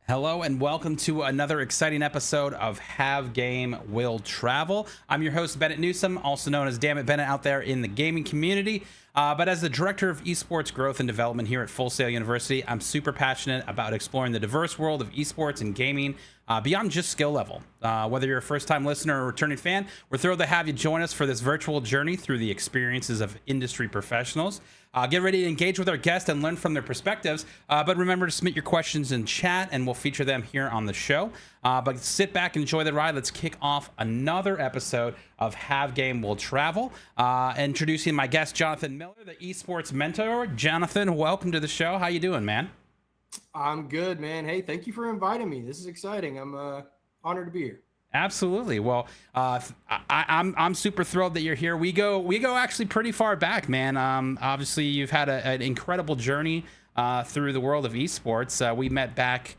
Hello and welcome to another exciting episode of Have Game Will Travel. I'm your host, Bennett Newsome, also known as DamnitBennett out there in the gaming community. But as the director of esports growth and development here at Full Sail University, I'm super passionate about exploring the diverse world of esports and gaming beyond just skill level. Whether you're a first-time listener or returning fan, we're thrilled to have you join us for this virtual journey through the experiences of industry professionals. Get ready to engage with our guests and learn from their perspectives. But remember to submit your questions in chat, and we'll feature them here on the show. But sit back and enjoy the ride. Let's kick off another episode of Have Game Will Travel. Introducing my guest, Jonathan Miller, the Esports Mentor. Jonathan, welcome to the show. How you doing, man? I'm good, man. Hey, thank you for inviting me. This is exciting. I'm honored to be here. Absolutely. Well, I'm super thrilled that you're here. We go actually pretty far back, man. Obviously, you've had an incredible journey through the world of esports. We met back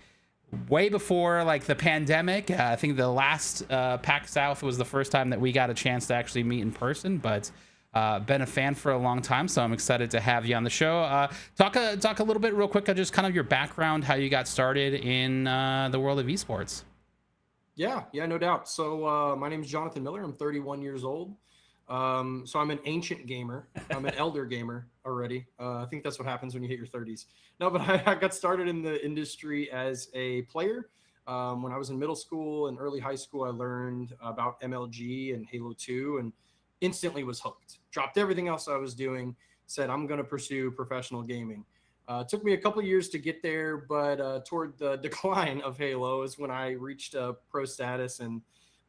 way before like the pandemic. I think the last PAX South was the first time that we got a chance to actually meet in person. But been a fan for a long time, so I'm excited to have you on the show. Talk a little bit real quick, just kind of your background, how you got started in the world of esports. Yeah, no doubt. So my name is Jonathan Miller. I'm 31 years old. So I'm an ancient gamer. I'm an elder gamer already. I think that's what happens when you hit your 30s. No, but I got started in the industry as a player. When I was in middle school and early high school, I learned about MLG and Halo 2 and instantly was hooked. Dropped everything else I was doing, said I'm going to pursue professional gaming. Took me a couple of years to get there, but toward the decline of Halo is when I reached pro status and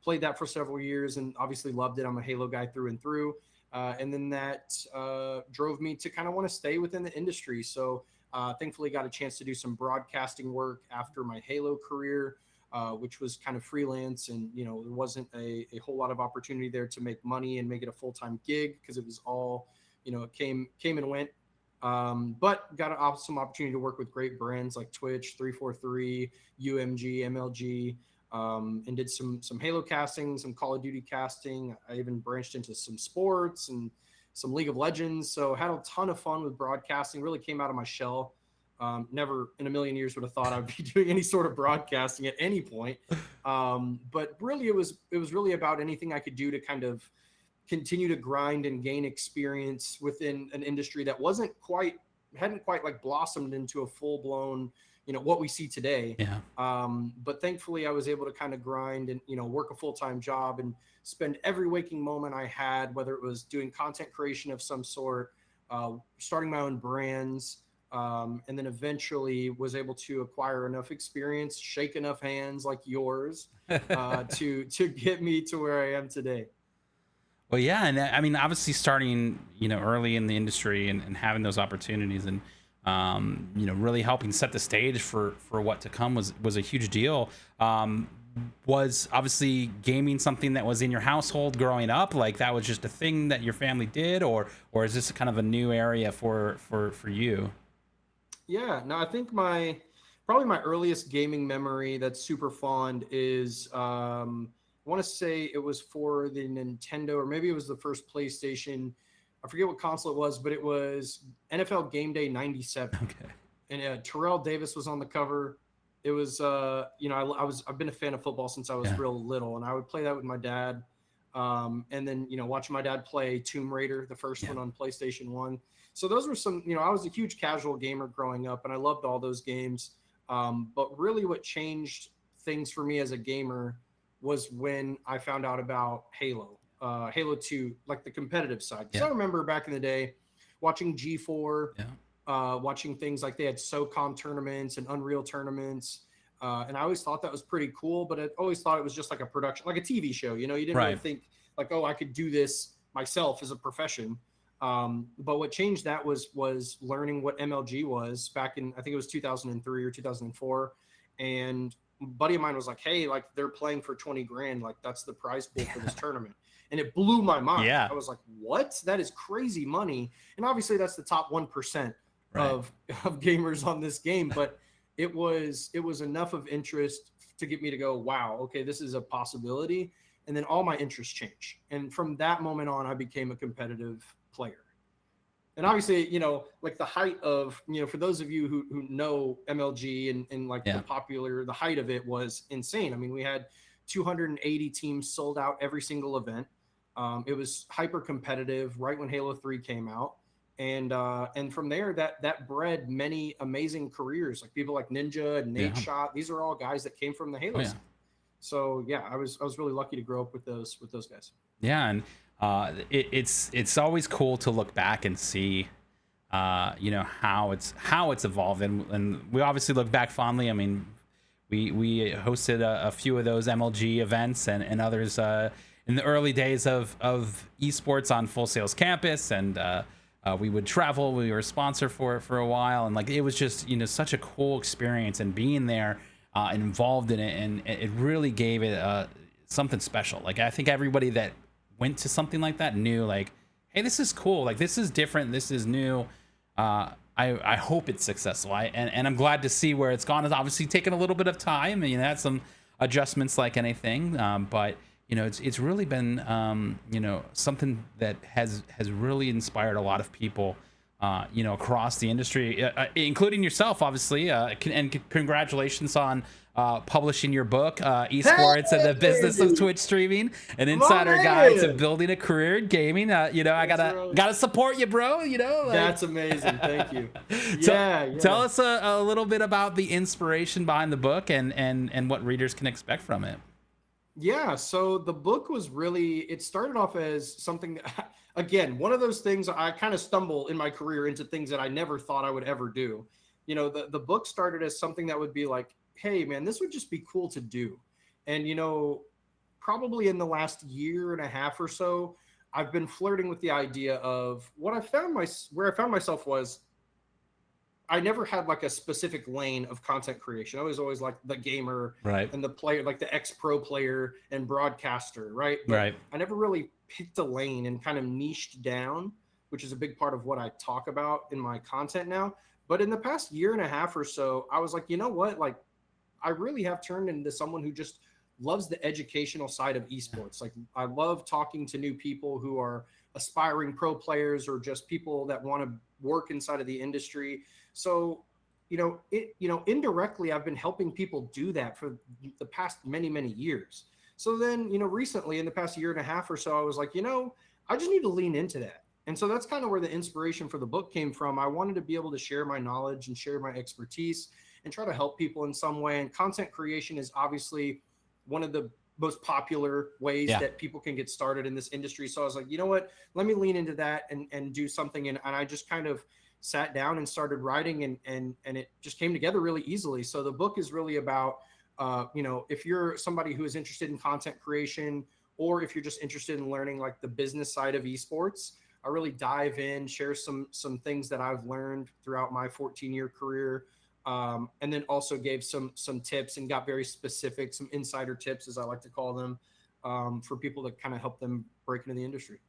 played that for several years and obviously loved it. I'm a Halo guy through and through. And then that drove me to kind of want to stay within the industry. So thankfully got a chance to do some broadcasting work after my Halo career, which was kind of freelance. And, there wasn't a whole lot of opportunity there to make money and make it a full-time gig because it was all, it came and went. But got an awesome opportunity to work with great brands like Twitch, 343, UMG, MLG, and did some Halo casting, some Call of Duty casting. I even branched into some sports and some League of Legends. So had a ton of fun with broadcasting, really came out of my shell. Never in a million years would have thought I'd be doing any sort of broadcasting at any point. But really it was really about anything I could do to kind of continue to grind and gain experience within an industry that hadn't quite like blossomed into a full blown, what we see today. Yeah. But thankfully I was able to kind of grind and, work a full-time job and spend every waking moment I had, whether it was doing content creation of some sort, starting my own brands, and then eventually was able to acquire enough experience, shake enough hands like yours, to get me to where I am today. Well, yeah, and I mean, obviously, starting early in the industry and having those opportunities and really helping set the stage for what to come was a huge deal. Was obviously gaming something that was in your household growing up, like that was just a thing that your family did, or is this kind of a new area for you? Yeah, no, I think probably my earliest gaming memory that's super fond is I want to say it was for the Nintendo, or maybe it was the first PlayStation. I forget what console it was, but it was NFL Game Day '97. Okay. And Terrell Davis was on the cover. It was, I've been a fan of football since I was real little, and I would play that with my dad. And then, watching my dad play Tomb Raider, the first one on PlayStation 1. So those were some, I was a huge casual gamer growing up, and I loved all those games. But really what changed things for me as a gamer was when I found out about Halo 2, like the competitive side. Because I remember back in the day watching G4, watching things like they had SOCOM tournaments and Unreal tournaments. And I always thought that was pretty cool, but I always thought it was just like a production, like a TV show. You didn't really think like, oh, I could do this myself as a profession. But what changed that was learning what MLG was back in, I think it was 2003 or 2004. And a buddy of mine was like, hey, like they're playing for 20 grand. Like that's the prize pool for this tournament. And it blew my mind. I was like, what? That is crazy money. And obviously that's the top 1% of gamers on this game. But it was enough of interest to get me to go, wow, okay, this is a possibility. And then all my interests changed. And from that moment on, I became a competitive player. And obviously, like the height of, for those of you who know MLG and like the height of it was insane. I mean, we had 280 teams sold out every single event. It was hyper competitive right when Halo 3 came out. And from there, that bred many amazing careers, like people like Ninja and Nate Shot. These are all guys that came from the Halo scene. So yeah, I was really lucky to grow up with those guys. Yeah, and it's always cool to look back and see how it's evolved, and we obviously look back fondly. I mean, we hosted a few of those MLG events and others in the early days of esports on Full Sail's campus, and we would travel. We were a sponsor for a while, and like it was just such a cool experience, and being there and involved in it, and it really gave it something special. Like I think everybody that went to something like that knew, like, hey, this is cool, like this is different, this is new. I hope it's successful. And I'm glad to see where it's gone. It's obviously taken a little bit of time, and had some adjustments like anything, but it's really been something that has really inspired a lot of people across the industry, including yourself, obviously, and congratulations on publishing your book, Esports and the Business of Twitch Streaming, an insider guide to building a career in gaming. I gotta support you, bro. That's amazing. Thank you. Tell us a little bit about the inspiration behind the book and what readers can expect from it. Yeah, so the book was it started off as something that, again, one of those things I kind of stumble in my career into things that I never thought I would ever do. The book started as something that would be like, hey man, this would just be cool to do. And, probably in the last year and a half or so, I've been flirting with the idea of where I found myself was I never had like a specific lane of content creation. I was always like the gamer, right, and the player, like the ex-pro player and broadcaster, right? But right. I never really picked a lane and kind of niched down, which is a big part of what I talk about in my content now. But in the past year and a half or so, I was like, you know what? Like, I really have turned into someone who just loves the educational side of esports. Like, I love talking to new people who are aspiring pro players or just people that want to work inside of the industry. So, indirectly, I've been helping people do that for the past many, many years. So then, recently in the past year and a half or so, I was like, I just need to lean into that. And so that's kind of where the inspiration for the book came from. I wanted to be able to share my knowledge and share my expertise and try to help people in some way. And content creation is obviously one of the most popular ways that people can get started in this industry. So I was like, you know what, let me lean into that and do something. And I just kind of sat down and started writing, and it just came together really easily. So the book is really about, if you're somebody who is interested in content creation, or if you're just interested in learning like the business side of esports, I really dive in, share some things that I've learned throughout my 14-year career. And then also gave some tips and got very specific, some insider tips, as I like to call them, for people to kind of help them break into the industry.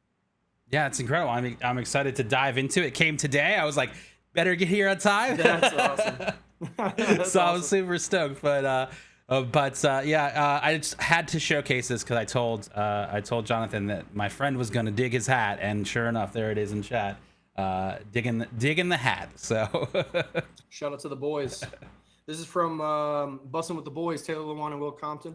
Yeah, it's incredible. I'm excited to dive into it. It came today. I was like, better get here on time. That's awesome. So I was super stoked. But I just had to showcase this because I told Jonathan that my friend was going to dig his hat, and sure enough, there it is in chat. Digging the hat. So shout out to the boys. This is from Bussin' with the Boys, Taylor Lewan and Will Compton.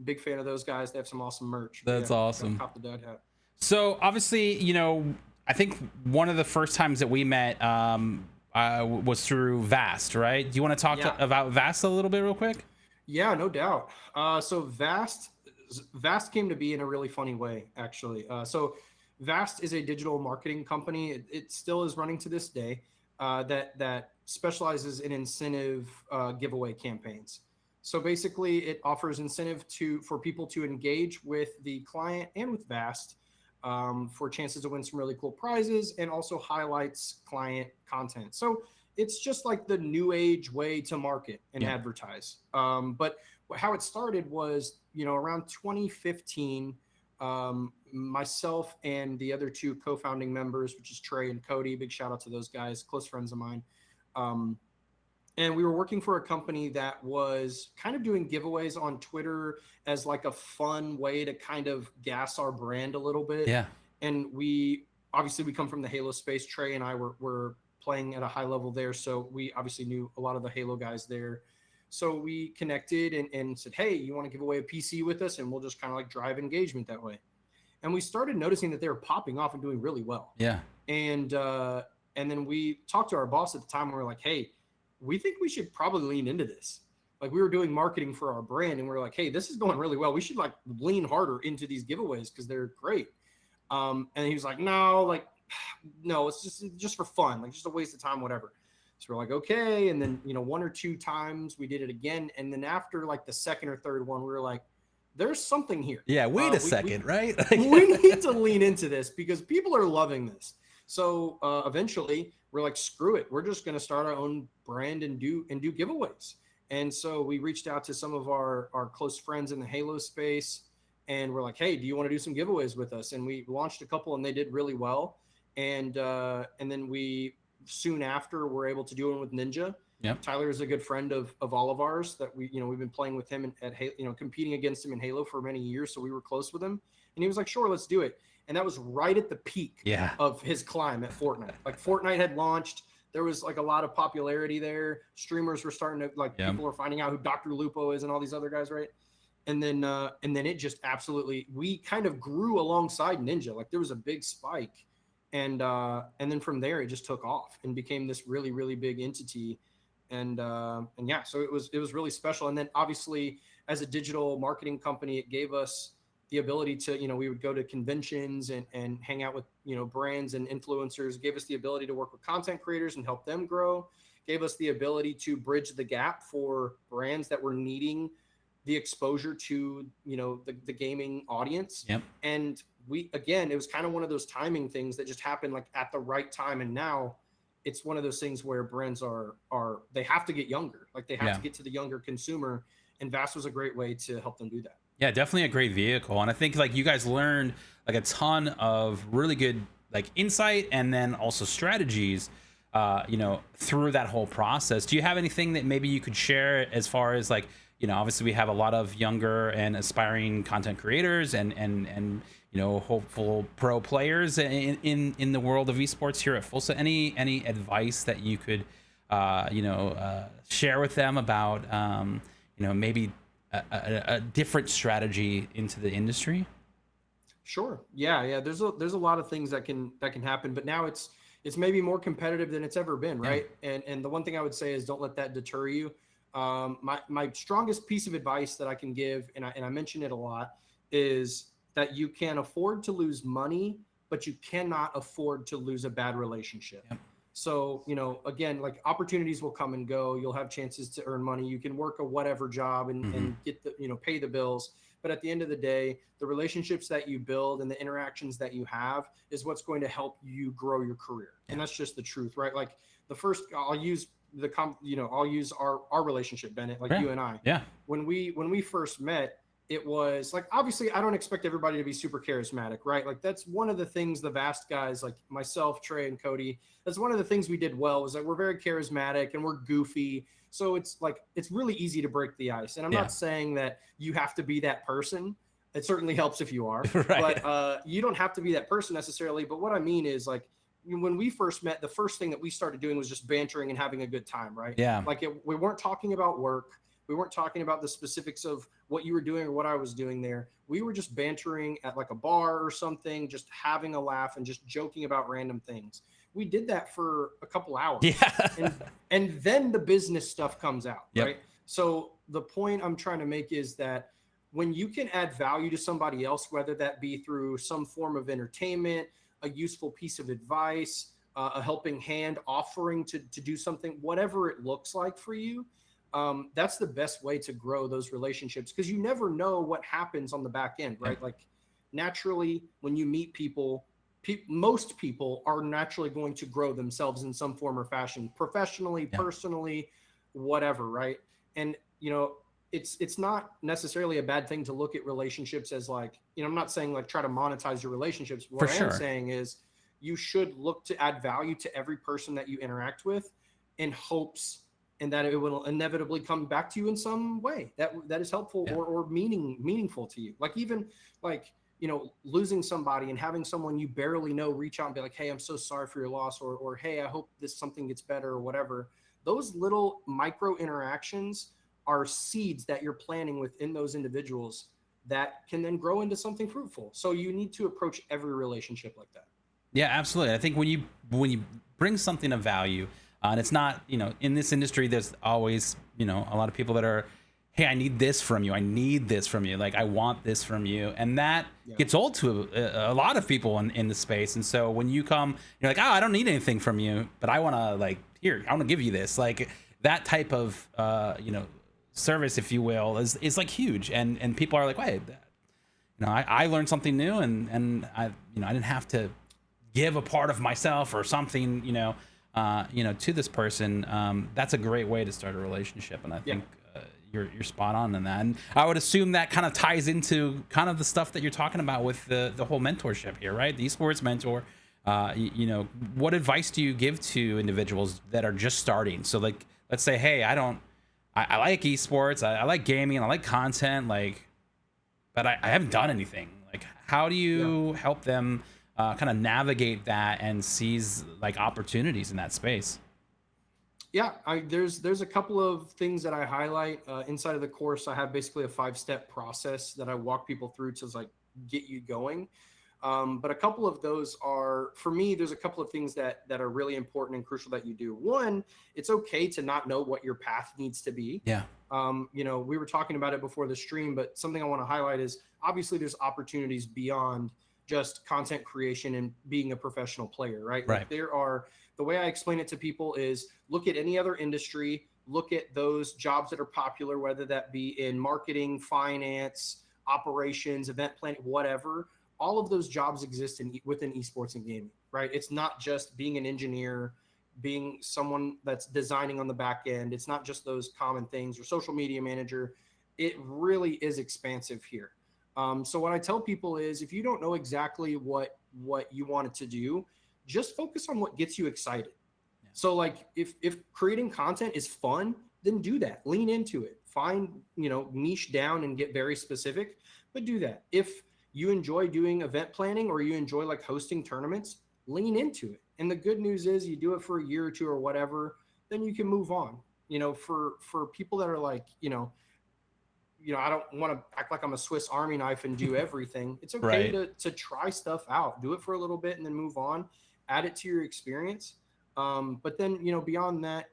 Big fan of those guys. They have some awesome merch. That's awesome. Cop the dad hat. So obviously, I think one of the first times that we met was through Vast, right? Do you want to talk about Vast a little bit real quick? Yeah, no doubt. So Vast came to be in a really funny way, actually. So Vast is a digital marketing company. It still is running to this day, that specializes in incentive giveaway campaigns. So basically, it offers incentive for people to engage with the client and with Vast for chances to win some really cool prizes, and also highlights client content. So it's just like the new age way to market and advertise. But how it started was, around 2015. Myself and the other two co-founding members, which is Trey and Cody, big shout out to those guys, close friends of mine. And we were working for a company that was kind of doing giveaways on Twitter as like a fun way to kind of gas our brand a little bit. Yeah. And we obviously we come from the Halo space. Trey and I were playing at a high level there, so we obviously knew a lot of the Halo guys there. So we connected and said, hey, you want to give away a PC with us, and we'll just kind of like drive engagement that way. And we started noticing that they were popping off and doing really well. Yeah. And then we talked to our boss at the time, and we were like, hey, we think we should probably lean into this. Like, we were doing marketing for our brand, and we were like, hey, this is going really well. We should like lean harder into these giveaways because they're great. And he was like, no, it's just for fun, like just a waste of time, whatever. So we're like, okay. And then, 1 or 2 times we did it again. And then after like the second or third one, we were like, there's something here. Yeah. Wait a second, right? We need to lean into this because people are loving this. So eventually we're like, screw it. We're just going to start our own brand and do giveaways. And so we reached out to some of our close friends in the Halo space, and we're like, hey, do you want to do some giveaways with us? And we launched a couple, and they did really well. And then we soon after were able to do one with Ninja. Yep. Tyler is a good friend of all of ours that we've been playing with him at Halo, competing against him in Halo for many years. So we were close with him, and he was like, sure, let's do it. And that was right at the peak of his climb at Fortnite. Like, Fortnite had launched. There was like a lot of popularity there. Streamers were starting to people were finding out who Dr. Lupo is and all these other guys, right? And then it just absolutely, we kind of grew alongside Ninja. Like, there was a big spike, and then from there it just took off and became this really, really big entity. And yeah, so it was really special. And then obviously, as a digital marketing company, it gave us the ability to, we would go to conventions and hang out with, brands and influencers, gave us the ability to work with content creators and help them grow, gave us the ability to bridge the gap for brands that were needing the exposure to, the gaming audience. Yep. And it was kind of one of those timing things that just happened like at the right time. And now it's one of those things where brands they have to get younger, like they have to get to the younger consumer, and VAST was a great way to help them do that. Yeah, definitely a great vehicle. And I think like you guys learned like a ton of really good like insight and then also strategies, through that whole process. Do you have anything that maybe you could share as far as like, obviously we have a lot of younger and aspiring content creators and hopeful pro players in the world of esports here at Fulsa. Any advice that you could, share with them about, maybe a different strategy into the industry? Sure. Yeah. There's a lot of things that can happen, but now it's maybe more competitive than it's ever been. Right. Yeah. And the one thing I would say is don't let that deter you. My strongest piece of advice that I can give, and I mention it a lot, is that you can afford to lose money, but you cannot afford to lose a bad relationship. Yep. So, again, like opportunities will come and go. You'll have chances to earn money. You can work a whatever job and get the, pay the bills. But at the end of the day, the relationships that you build and the interactions that you have is what's going to help you grow your career. And that's just the truth, right? Like I'll use our relationship, Bennett, like you and I. Yeah. When we first met, it was like, obviously I don't expect everybody to be super charismatic, right? Like that's one of the things the VAST guys, like myself, Trey and Cody, that's one of the things we did well, was that we're very charismatic and we're goofy. So it's like, it's really easy to break the ice. And I'm not saying that you have to be that person. It certainly helps if you are, right. But you don't have to be that person necessarily. But what I mean is, like, when we first met, the first thing that we started doing was just bantering and having a good time, right? Yeah. Like we weren't talking about work. We weren't talking about the specifics of what you were doing or what I was doing there. We were just bantering at like a bar or something, just having a laugh and just joking about random things. We did that for a couple hours. Yeah. and then the business stuff comes out, yep. right? So the point I'm trying to make is that when you can add value to somebody else, whether that be through some form of entertainment, a useful piece of advice, a helping hand, offering to do something, whatever it looks like for you, that's the best way to grow those relationships, because you never know what happens on the back end, right? Yeah. Like naturally, when you meet people, most people are naturally going to grow themselves in some form or fashion, professionally, personally, whatever, right? And, it's not necessarily a bad thing to look at relationships as like, I'm not saying like try to monetize your relationships. What I am saying is you should look to add value to every person that you interact with in hopes and that it will inevitably come back to you in some way that is helpful or meaningful to you. Like even like, losing somebody and having someone you barely know reach out and be like, hey, I'm so sorry for your loss, or hey, I hope this something gets better, or whatever. Those little micro interactions are seeds that you're planting within those individuals that can then grow into something fruitful. So you need to approach every relationship like that. Yeah, absolutely. I think when you bring something of value, and it's not, in this industry, there's always, a lot of people that are, hey, I need this from you. I need this from you. Like, I want this from you. And that gets old to a lot of people in the space. And so when you come, you're like, oh, I don't need anything from you, but I want to here, I want to give you this. Like, that type of, service, if you will, is like huge. And people are like, wait, I learned something new, and I didn't have to give a part of myself or something, to this person. That's a great way to start a relationship. And I think, you're spot on in that. And I would assume that kind of ties into kind of the stuff that you're talking about with the whole mentorship here, right? The Esports Mentor. What advice do you give to individuals that are just starting? So let's say, hey, I like esports, I like gaming, I like content, but I haven't done anything. Like, how do you help them kind of navigate that and seize opportunities in that space? Yeah, there's a couple of things that I highlight inside of the course. I have basically a 5-step process that I walk people through to get you going. But a couple of those are, for me, there's a couple of things that are really important and crucial that you do. One, it's okay to not know what your path needs to be. Yeah. We were talking about it before the stream, but something I want to highlight is obviously there's opportunities beyond just content creation and being a professional player, right? Right. The way I explain it to people is look at any other industry, look at those jobs that are popular, whether that be in marketing, finance, operations, event planning, whatever. All of those jobs exist within esports and gaming, right? It's not just being an engineer, being someone that's designing on the back end. It's not just those common things, or social media manager. It really is expansive here. So what I tell people is, if you don't know exactly what you wanted to do, just focus on what gets you excited. Yeah. So if creating content is fun, then do that. Lean into it. Find, niche down and get very specific, but do that. If you enjoy doing event planning, or you enjoy hosting tournaments, lean into it. And the good news is, you do it for a year or two or whatever, then you can move on. For people that are I don't want to act like I'm a Swiss Army knife and do everything. It's okay Right. to try stuff out, do it for a little bit and then move on, add it to your experience. But then, beyond that,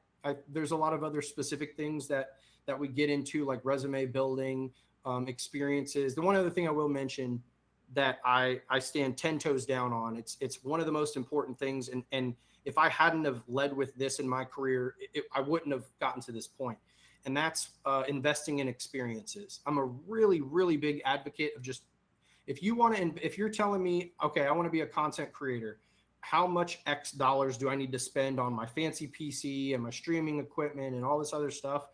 there's a lot of other specific things that we get into, like resume building, experiences. The one other thing I will mention that I stand 10 toes down on, it's one of the most important things. And if I hadn't have led with this in my career, I wouldn't have gotten to this point. And that's investing in experiences. I'm a really, really big advocate of just, if you're telling me, okay, I want to be a content creator, how much X dollars do I need to spend on my fancy PC and my streaming equipment and all this other stuff?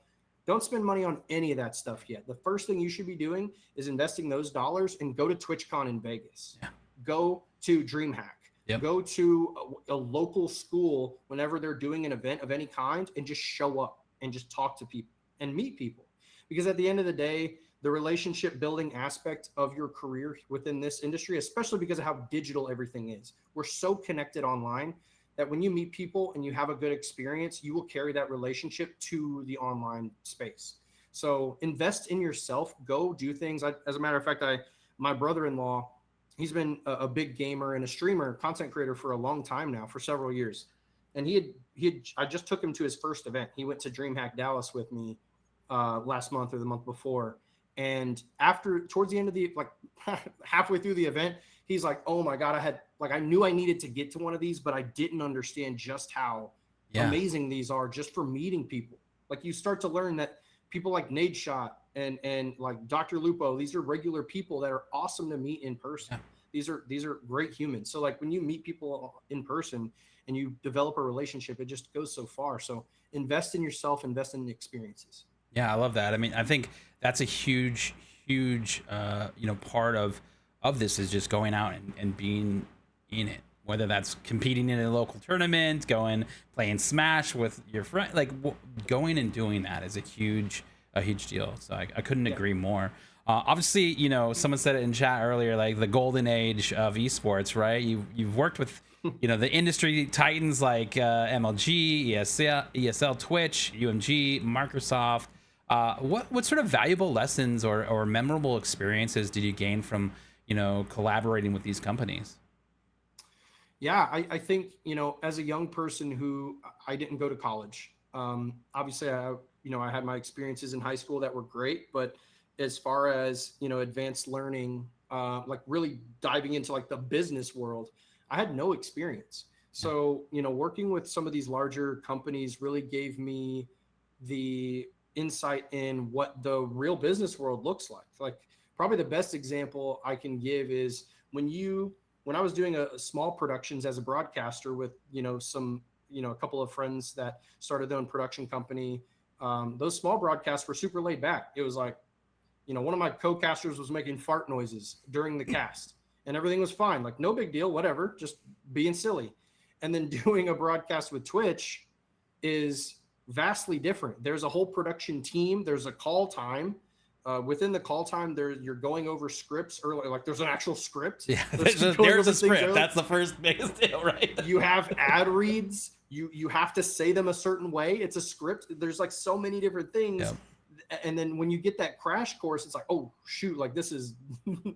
Don't spend money on any of that stuff yet. The first thing you should be doing is investing those dollars and go to TwitchCon in Vegas. Yeah. Go to DreamHack. Yep. Go to a local school whenever they're doing an event of any kind, and just show up and just talk to people and meet people. Because at the end of the day, the relationship building aspect of your career within this industry, especially because of how digital everything is, we're so connected online that when you meet people and you have a good experience, you will carry that relationship to the online space. So invest in yourself, go do things. As a matter of fact, my brother-in-law, he's been a big gamer and a streamer, content creator for a long time now, for several years. And I just took him to his first event. He went to DreamHack Dallas with me last month or the month before. And towards the end of halfway through the event, he's like, oh my God, I knew I needed to get to one of these, but I didn't understand just how amazing these are just for meeting people. You start to learn that people like Nadeshot and like Dr. Lupo, these are regular people that are awesome to meet in person. Yeah. These are great humans. So when you meet people in person and you develop a relationship, it just goes so far. So invest in yourself, invest in the experiences. Yeah, I love that. I mean, I think that's a huge part of this is just going out and being in it, whether that's competing in a local tournament, playing Smash with your friend, going and doing that is a huge deal. So I couldn't agree more. Obviously, you know, someone said it in chat earlier, like the golden age of esports, right? You've worked with, you know, the industry titans like MLG, ESL, Twitch, UMG, Microsoft. What sort of valuable lessons or memorable experiences did you gain from, you know, collaborating with these companies? Yeah, I think, you know, as a young person who I didn't go to college, obviously I had my experiences in high school that were great, but as far as, you know, advanced learning, like really diving into like the business world, I had no experience. So, you know, working with some of these larger companies really gave me the insight in what the real business world looks like. Like probably the best example I can give is when I was doing a small productions as a broadcaster with, you know, a couple of friends that started their own production company. Those small broadcasts were super laid back. It was like, you know, one of my co-casters was making fart noises during the cast and everything was fine. Like no big deal, whatever, just being silly. And then doing a broadcast with Twitch is vastly different. There's a whole production team. There's a call time. Within the call time, you're going over scripts early. Like there's an actual script. Yeah, there's a script. That's the first biggest deal, right? You have ad reads. You have to say them a certain way. It's a script. There's like so many different things. Yep. And then when you get that crash course, it's like, oh shoot, like this is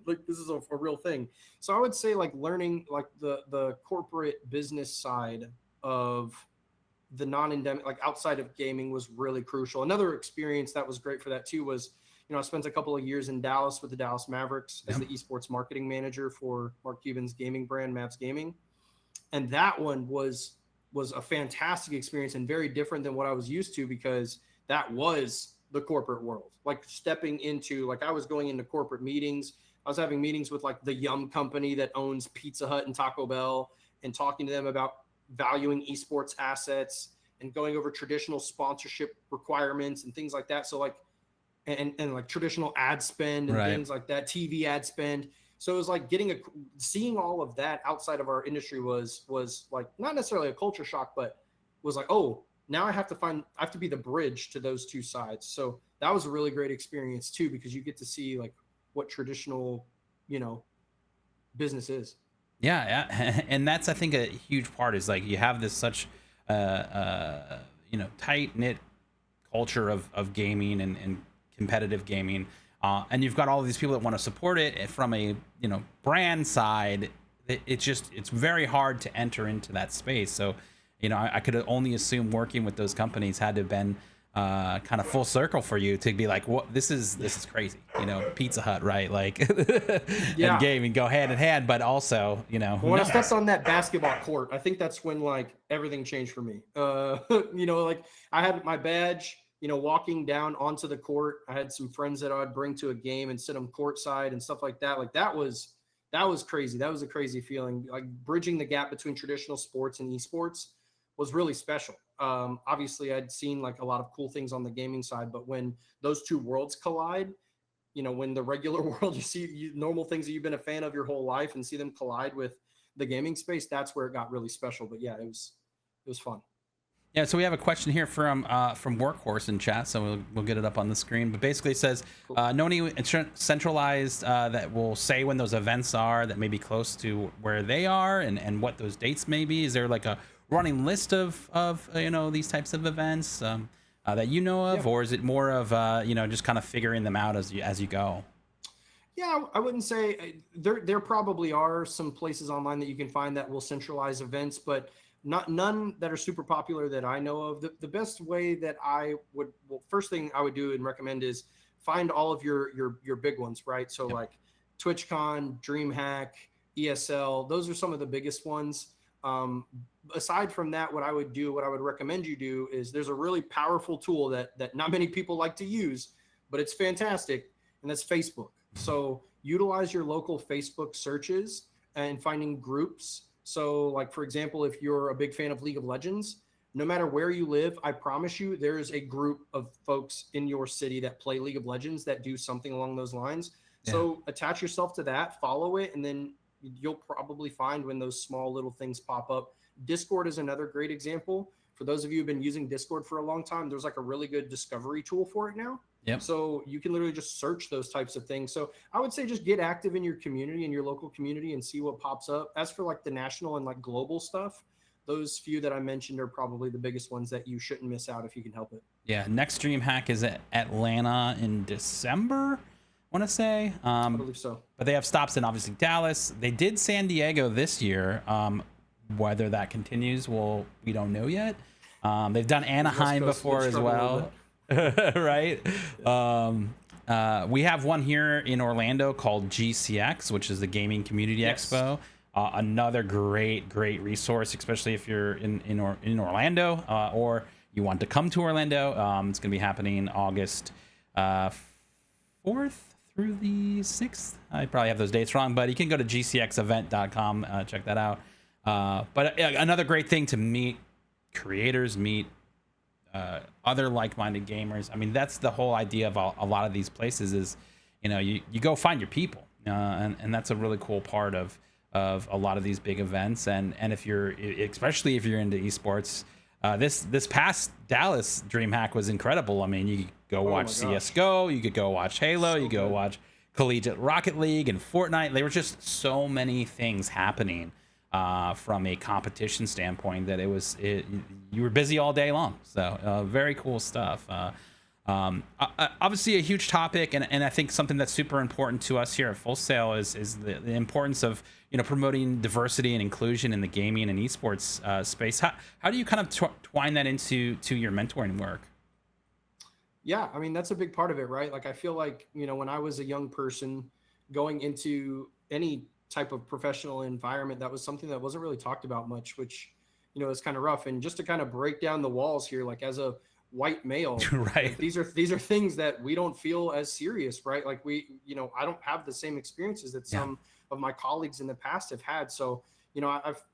like this is a real thing. So I would say like learning like the corporate business side of the non-endemic, like outside of gaming, was really crucial. Another experience that was great for that too was, you know, I spent a couple of years in Dallas with the Dallas Mavericks as the esports marketing manager for Mark Cuban's gaming brand, Mavs Gaming. And that one was a fantastic experience and very different than what I was used to, because that was the corporate world. Like stepping into, like I was going into corporate meetings. I was having meetings with like the Yum company that owns Pizza Hut and Taco Bell, and talking to them about valuing esports assets and going over traditional sponsorship requirements and things like that. So like, and like traditional ad spend and things like that, TV ad spend. So it was like seeing all of that outside of our industry was like not necessarily a culture shock, but was like, oh, now I have to be the bridge to those two sides. So that was a really great experience too, because you get to see like what traditional, you know, business is. Yeah. And that's, I think, a huge part is like you have this such, you know, tight knit culture of gaming and competitive gaming. And you've got all of these people that want to support it from a, you know, brand side. It's very hard to enter into that space. So, you know, I could only assume working with those companies had to have been kind of full circle for you to be like, what, this is crazy, you know, Pizza Hut, right? Like, and gaming go hand in hand, but also, you know, when I stepped on that basketball court, I think that's when like everything changed for me. You know, like I had my badge, you know, walking down onto the court. I had some friends that I'd bring to a game and sit them courtside and stuff like that. Like that was crazy. That was a crazy feeling. Like bridging the gap between traditional sports and esports was really special. Obviously I'd seen like a lot of cool things on the gaming side, but when those two worlds collide, you know, when the regular world, you see normal things that you've been a fan of your whole life and see them collide with the gaming space, that's where it got really special. But yeah, it was fun. Yeah, so we have a question here from Workhorse in chat, so we'll get it up on the screen. But basically, it says, "No any centralized that will say when those events are that may be close to where they are, and what those dates may be. Is there like a running list of you know, these types of events that you know of, or is it more of you know, just kind of figuring them out as you go?" Yeah, I wouldn't say there probably are some places online that you can find that will centralize events, but none that are super popular that I know of. The best way that first thing I would do and recommend is find all of your big ones, right? So like TwitchCon, DreamHack, ESL, those are some of the biggest ones. Aside from that, what I would recommend you do is there's a really powerful tool that not many people like to use, but it's fantastic, and that's Facebook. So utilize your local Facebook searches and finding groups. So like, for example, if you're a big fan of League of Legends, no matter where you live, I promise you there is a group of folks in your city that play League of Legends that do something along those lines. Yeah. So attach yourself to that, follow it, and then you'll probably find when those small little things pop up. Discord is another great example. For those of you who've been using Discord for a long time, there's like a really good discovery tool for it now. Yep. So you can literally just search those types of things. So I would say just get active in your community, in your local community, and see what pops up. As for like the national and like global stuff, those few that I mentioned are probably the biggest ones that you shouldn't miss out if you can help it. Yeah. Next DreamHack is at Atlanta in December, I want to say. I believe so. But they have stops in obviously Dallas. They did San Diego this year. Whether that continues, well, we don't know yet. They've done Anaheim before as well, right? We have one here in Orlando called GCX, which is the Gaming Community Expo. Another great resource, especially if you're in Orlando or you want to come to Orlando. It's going to be happening August 4th through the 6th. I probably have those dates wrong, but you can go to gcxevent.com, check that out. But another great thing to meet creators, meet other like-minded gamers. I mean, that's the whole idea of a lot of these places is, you go find your people, and that's a really cool part of a lot of these big events. And if you're, especially if you're into esports, this past Dallas DreamHack was incredible. I mean, you could go watch CS:GO, you could go watch Halo, you could go watch Collegiate Rocket League and Fortnite. There were just so many things happening from a competition standpoint that you were busy all day long. So very cool stuff. Obviously a huge topic, and I think something that's super important to us here at Full Sail is the importance of promoting diversity and inclusion in the gaming and esports space. How do you kind of twine that into your mentoring work? Yeah, I mean, that's a big part of it, right? Like, I feel like, when I was a young person going into any type of professional environment, that was something that wasn't really talked about much, which, is kind of rough. And just to kind of break down the walls here, like as a white male, right? Like, these are things that we don't feel as serious, right? Like I don't have the same experiences that some of my colleagues in the past have had. So,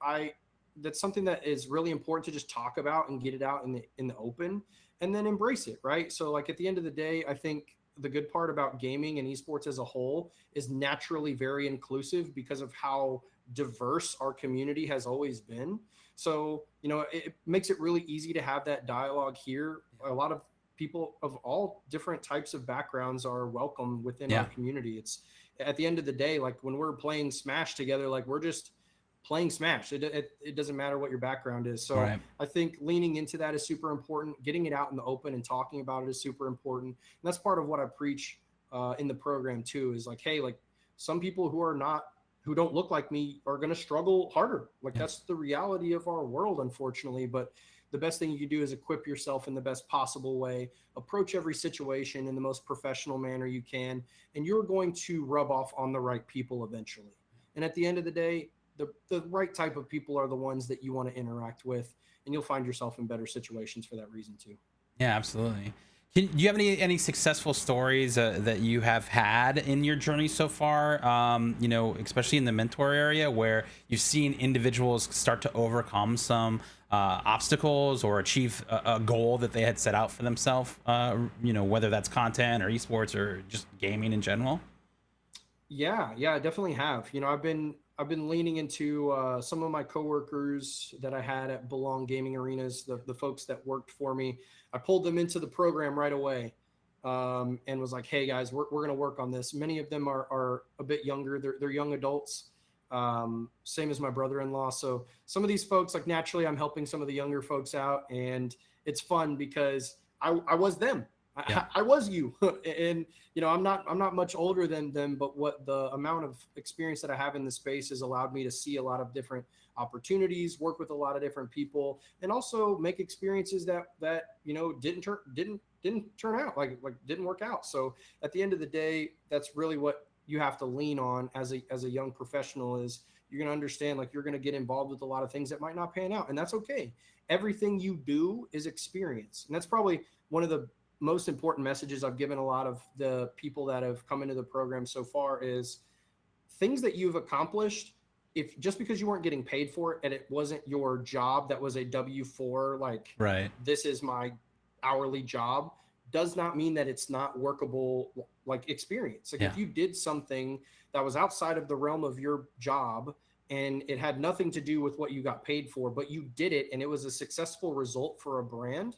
I that's something that is really important to just talk about and get it out in the open, and then embrace it, right? So like at the end of the day, I think the good part about gaming and esports as a whole is naturally very inclusive because of how diverse our community has always been. So, it makes it really easy to have that dialogue here. A lot of people of all different types of backgrounds are welcome within our community. It's at the end of the day, like when we're playing Smash together, like we're just playing Smash. It doesn't matter what your background is. So I think leaning into that is super important. Getting it out in the open and talking about it is super important. And that's part of what I preach in the program too, is like, hey, like some people who don't look like me are going to struggle harder. Like that's the reality of our world, unfortunately. But the best thing you can do is equip yourself in the best possible way, approach every situation in the most professional manner you can, and you're going to rub off on the right people eventually. And at the end of the day, the right type of people are the ones that you want to interact with, and you'll find yourself in better situations for that reason too. Yeah, absolutely. Do you have any successful stories that you have had in your journey so far? Especially in the mentor area, where you've seen individuals start to overcome some obstacles or achieve a goal that they had set out for themselves. Whether that's content or esports or just gaming in general. Yeah, I definitely have. I've been leaning into some of my coworkers that I had at Belong Gaming Arenas, the folks that worked for me. I pulled them into the program right away and was like, hey guys, we're going to work on this. Many of them are a bit younger. They're young adults, same as my brother-in-law. So some of these folks, like naturally I'm helping some of the younger folks out, and it's fun because I was them. I was you. And, I'm not much older than them, but what the amount of experience that I have in the space has allowed me to see a lot of different opportunities, work with a lot of different people, and also make experiences that didn't turn out, like didn't work out. So at the end of the day, that's really what you have to lean on as a young professional, is you're going to understand, like, you're going to get involved with a lot of things that might not pan out, and that's okay. Everything you do is experience. And that's probably one of the most important messages I've given a lot of the people that have come into the program so far, is things that you've accomplished. If just because you weren't getting paid for it and it wasn't your job, that was a W-4, like, right, this is my hourly job, does not mean that it's not workable, like, experience. Like, if you did something that was outside of the realm of your job and it had nothing to do with what you got paid for, but you did it and it was a successful result for a brand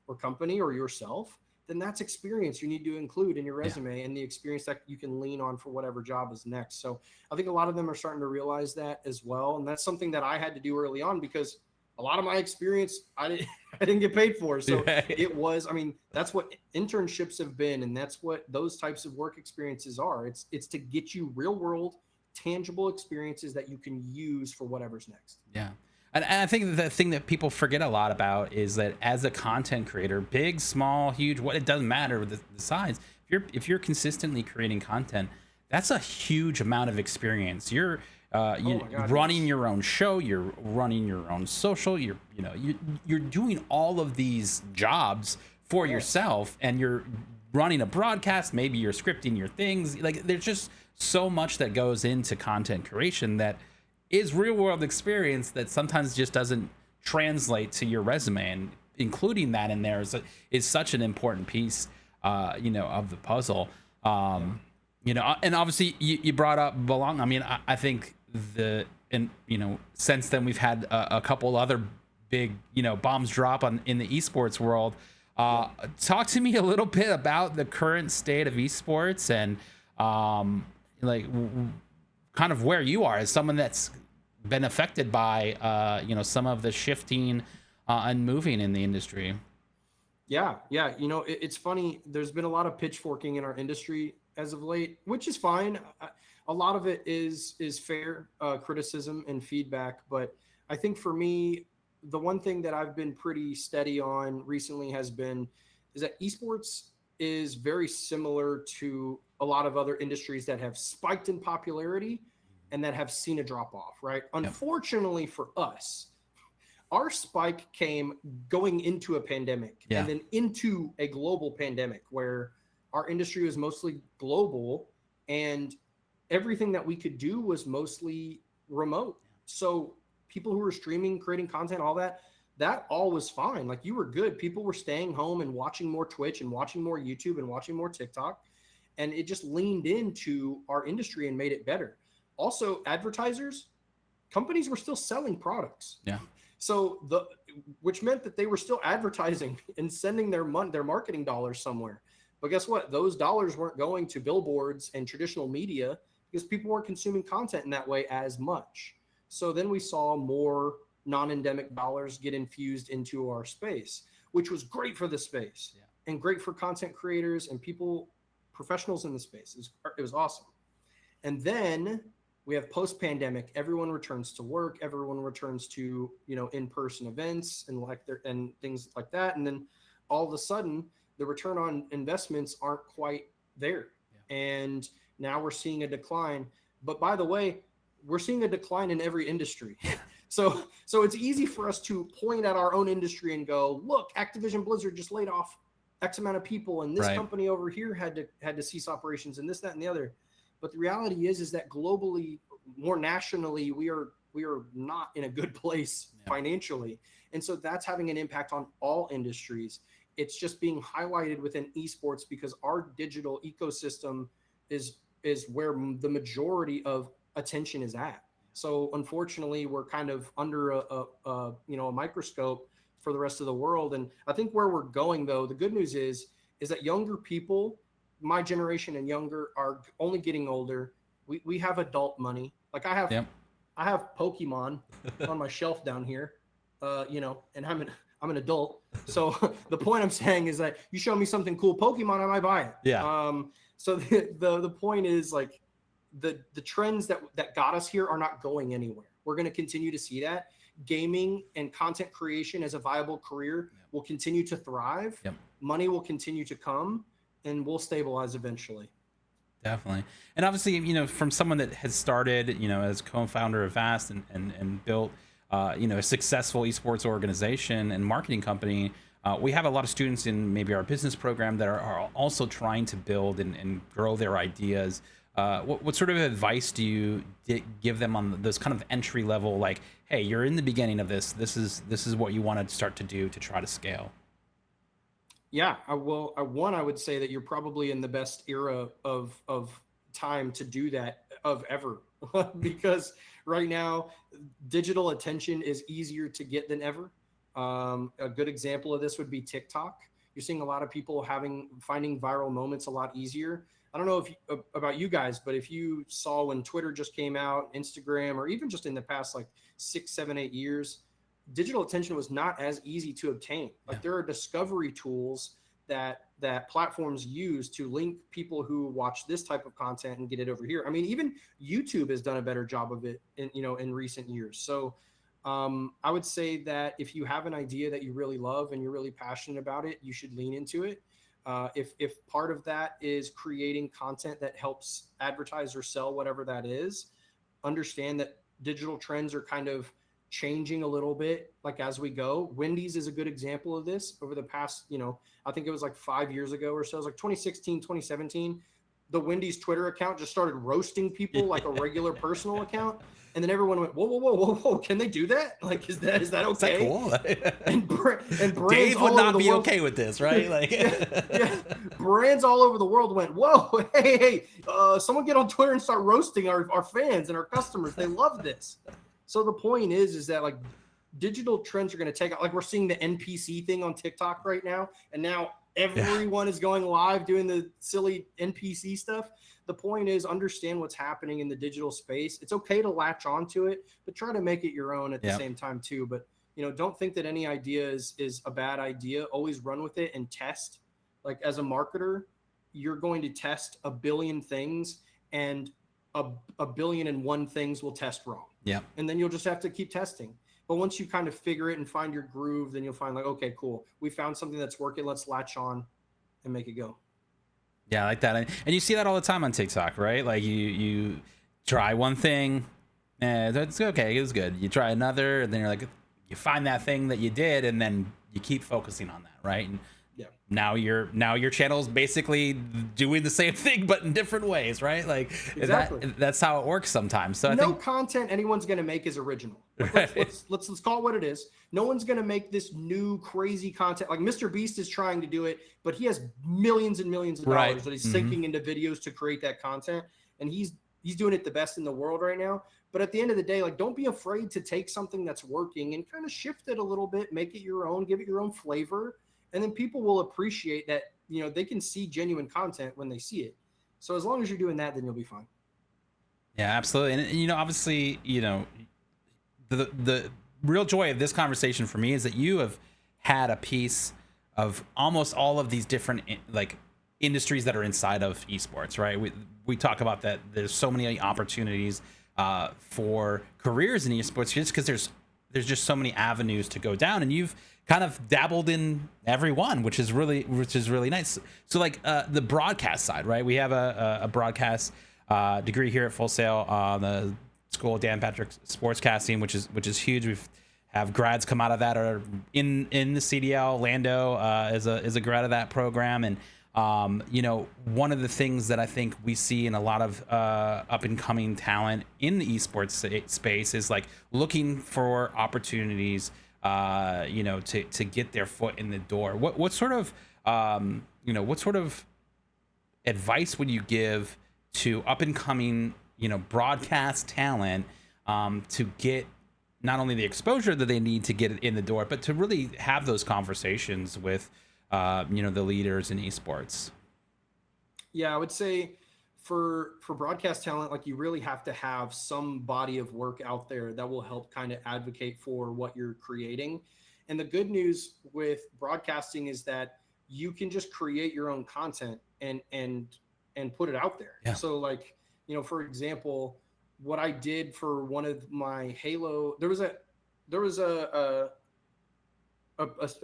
or company or yourself, then that's experience you need to include in your resume and the experience that you can lean on for whatever job is next. So I think a lot of them are starting to realize that as well. And that's something that I had to do early on because a lot of my experience I didn't get paid for. So it was, I mean, that's what internships have been. And that's what those types of work experiences are. It's to get you real world, tangible experiences that you can use for whatever's next. Yeah. And I think the thing that people forget a lot about is that as a content creator, big, small, huge, what, it doesn't matter the size. If you're consistently creating content, that's a huge amount of experience. You're running your own show, you're running your own social, you're doing all of these jobs for yourself, and you're running a broadcast. Maybe you're scripting your things. Like, there's just so much that goes into content creation that is real world experience that sometimes just doesn't translate to your resume, and including that in there is such an important piece, of the puzzle. And obviously you brought up belong. I mean, I think since then we've had a couple other big, bombs drop in the esports world. Talk to me a little bit about the current state of esports and kind of where you are as someone that's been affected by some of the shifting and moving in the industry. Yeah. It's funny. There's been a lot of pitchforking in our industry as of late, which is fine. A lot of it is fair criticism and feedback, but I think for me, the one thing that I've been pretty steady on recently is that esports is very similar to a lot of other industries that have spiked in popularity and that have seen a drop off, right? Yep. Unfortunately for us, our spike came going into a pandemic and then into a global pandemic where our industry was mostly global and everything that we could do was mostly remote. So people who were streaming, creating content, all that all was fine. Like, you were good. People were staying home and watching more Twitch and watching more YouTube and watching more TikTok. And it just leaned into our industry and made it better. Also, companies were still selling products. Yeah. So which meant that they were still advertising and sending their marketing dollars somewhere. But guess what? Those dollars weren't going to billboards and traditional media because people weren't consuming content in that way as much. So then we saw more non-endemic dollars get infused into our space, which was great for the space and great for content creators and professionals in the space. It was awesome. And then we have post-pandemic, everyone returns to work, everyone returns to, in-person events and things like that. And then all of a sudden the return on investments aren't quite there. Yeah. And now we're seeing a decline. But by the way, we're seeing a decline in every industry. So it's easy for us to point at our own industry and go, look, Activision Blizzard just laid off X amount of people, and this company over here had to cease operations, and this, that, and the other. But the reality is that globally, more nationally, we are not in a good place financially. And so that's having an impact on all industries. It's just being highlighted within esports because our digital ecosystem is where the majority of attention is at. So unfortunately, we're kind of under a microscope for the rest of the world. And I think where we're going, though, the good news is that younger people, my generation and younger, are only getting older. We have adult money. Like I have Pokemon on my shelf down here, and I'm an adult. So the point I'm saying is that you show me something cool Pokemon, I might buy it. Yeah. So the point is, like, the trends that got us here are not going anywhere. We're going to continue to see that. Gaming and content creation as a viable career will continue to thrive. Yep. Money will continue to come, and we'll stabilize eventually. Definitely. And obviously, from someone that has started, as co-founder of Vast and built, a successful esports organization and marketing company, we have a lot of students in maybe our business program that are also trying to build and grow their ideas. What sort of advice do you give them on those kind of entry level, like, hey, you're in the beginning of this. This is what you want to start to do to try to scale? Yeah, I would say that you're probably in the best era of time to do that of ever, because right now digital attention is easier to get than ever. A good example of this would be TikTok. You're seeing a lot of people finding viral moments a lot easier. I don't know about you guys, but if you saw when Twitter just came out, Instagram, or even just in the past like 6, 7, 8 years, digital attention was not as easy to obtain. Like there are discovery tools that platforms use to link people who watch this type of content and get it over here. I mean, even YouTube has done a better job of it in recent years. So I would say that if you have an idea that you really love and you're really passionate about it, you should lean into it. If part of that is creating content that helps advertise or sell whatever that is, understand that digital trends are kind of changing a little bit like as we go. Wendy's is a good example of this. Over the past, I think it was like 5 years ago or so, it was like 2016, 2017, the Wendy's Twitter account just started roasting people like a regular personal account. And then everyone went, whoa, whoa, whoa, whoa, whoa! Can they do that? Like, is that okay? Is that cool? and brands Dave would not be okay with this, right? Like, yeah. Brands all over the world went, whoa, hey, someone get on Twitter and start roasting our fans and our customers. They love this. So the point is that like digital trends are going to take out. Like we're seeing the NPC thing on TikTok right now, and now everyone is going live doing the silly NPC stuff. The point is understand what's happening in the digital space. It's okay to latch onto it, but try to make it your own at the same time too. But don't think that any idea is a bad idea. Always run with it and test. Like as a marketer, you're going to test a billion things, and a billion and one things will test wrong. Yeah. And then you'll just have to keep testing. But once you kind of figure it and find your groove, then you'll find like, okay, cool. We found something that's working. Let's latch on and make it go. Yeah, I like that. And you see that all the time on TikTok, right? Like you try one thing, that's okay, it was good. You try another, and then you're like, you find that thing that you did, and then you keep focusing on that, right? And now your channel's basically doing the same thing but in different ways, right? Like exactly. That's how it works sometimes. So I think content anyone's going to make is original. Like, let's call it what it is. No one's going to make this new crazy content. Like Mr. Beast is trying to do it, but he has millions and millions of dollars that he's sinking into videos to create that content, and he's doing it the best in the world right now. But at the end of the day, like don't be afraid to take something that's working and kind of shift it a little bit, make it your own, give it your own flavor. And then people will appreciate that, they can see genuine content when they see it. So as long as you're doing that, then you'll be fine. Yeah, absolutely. And, obviously, the real joy of this conversation for me is that you have had a piece of almost all of these different like industries that are inside of esports, right? We talk about that. There's so many opportunities for careers in esports just because there's just so many avenues to go down, and you've kind of dabbled in every one, which is really nice. So like the broadcast side, right? We have a broadcast degree here at Full Sail on the School of Dan Patrick Sportscasting, which is huge. We've have grads come out of that or in the CDL. Lando is a grad of that program, and one of the things that I think we see in a lot of up and coming talent in the esports space is like looking for opportunities, to get their foot in the door. What sort of advice would you give to up and coming, broadcast talent to get not only the exposure that they need to get it in the door, but to really have those conversations with the leaders in esports? Yeah, I would say for broadcast talent, like you really have to have some body of work out there that will help kind of advocate for what you're creating. And the good news with broadcasting is that you can just create your own content and put it out there. Yeah. So like, for example, what I did for one of my Halo, there was a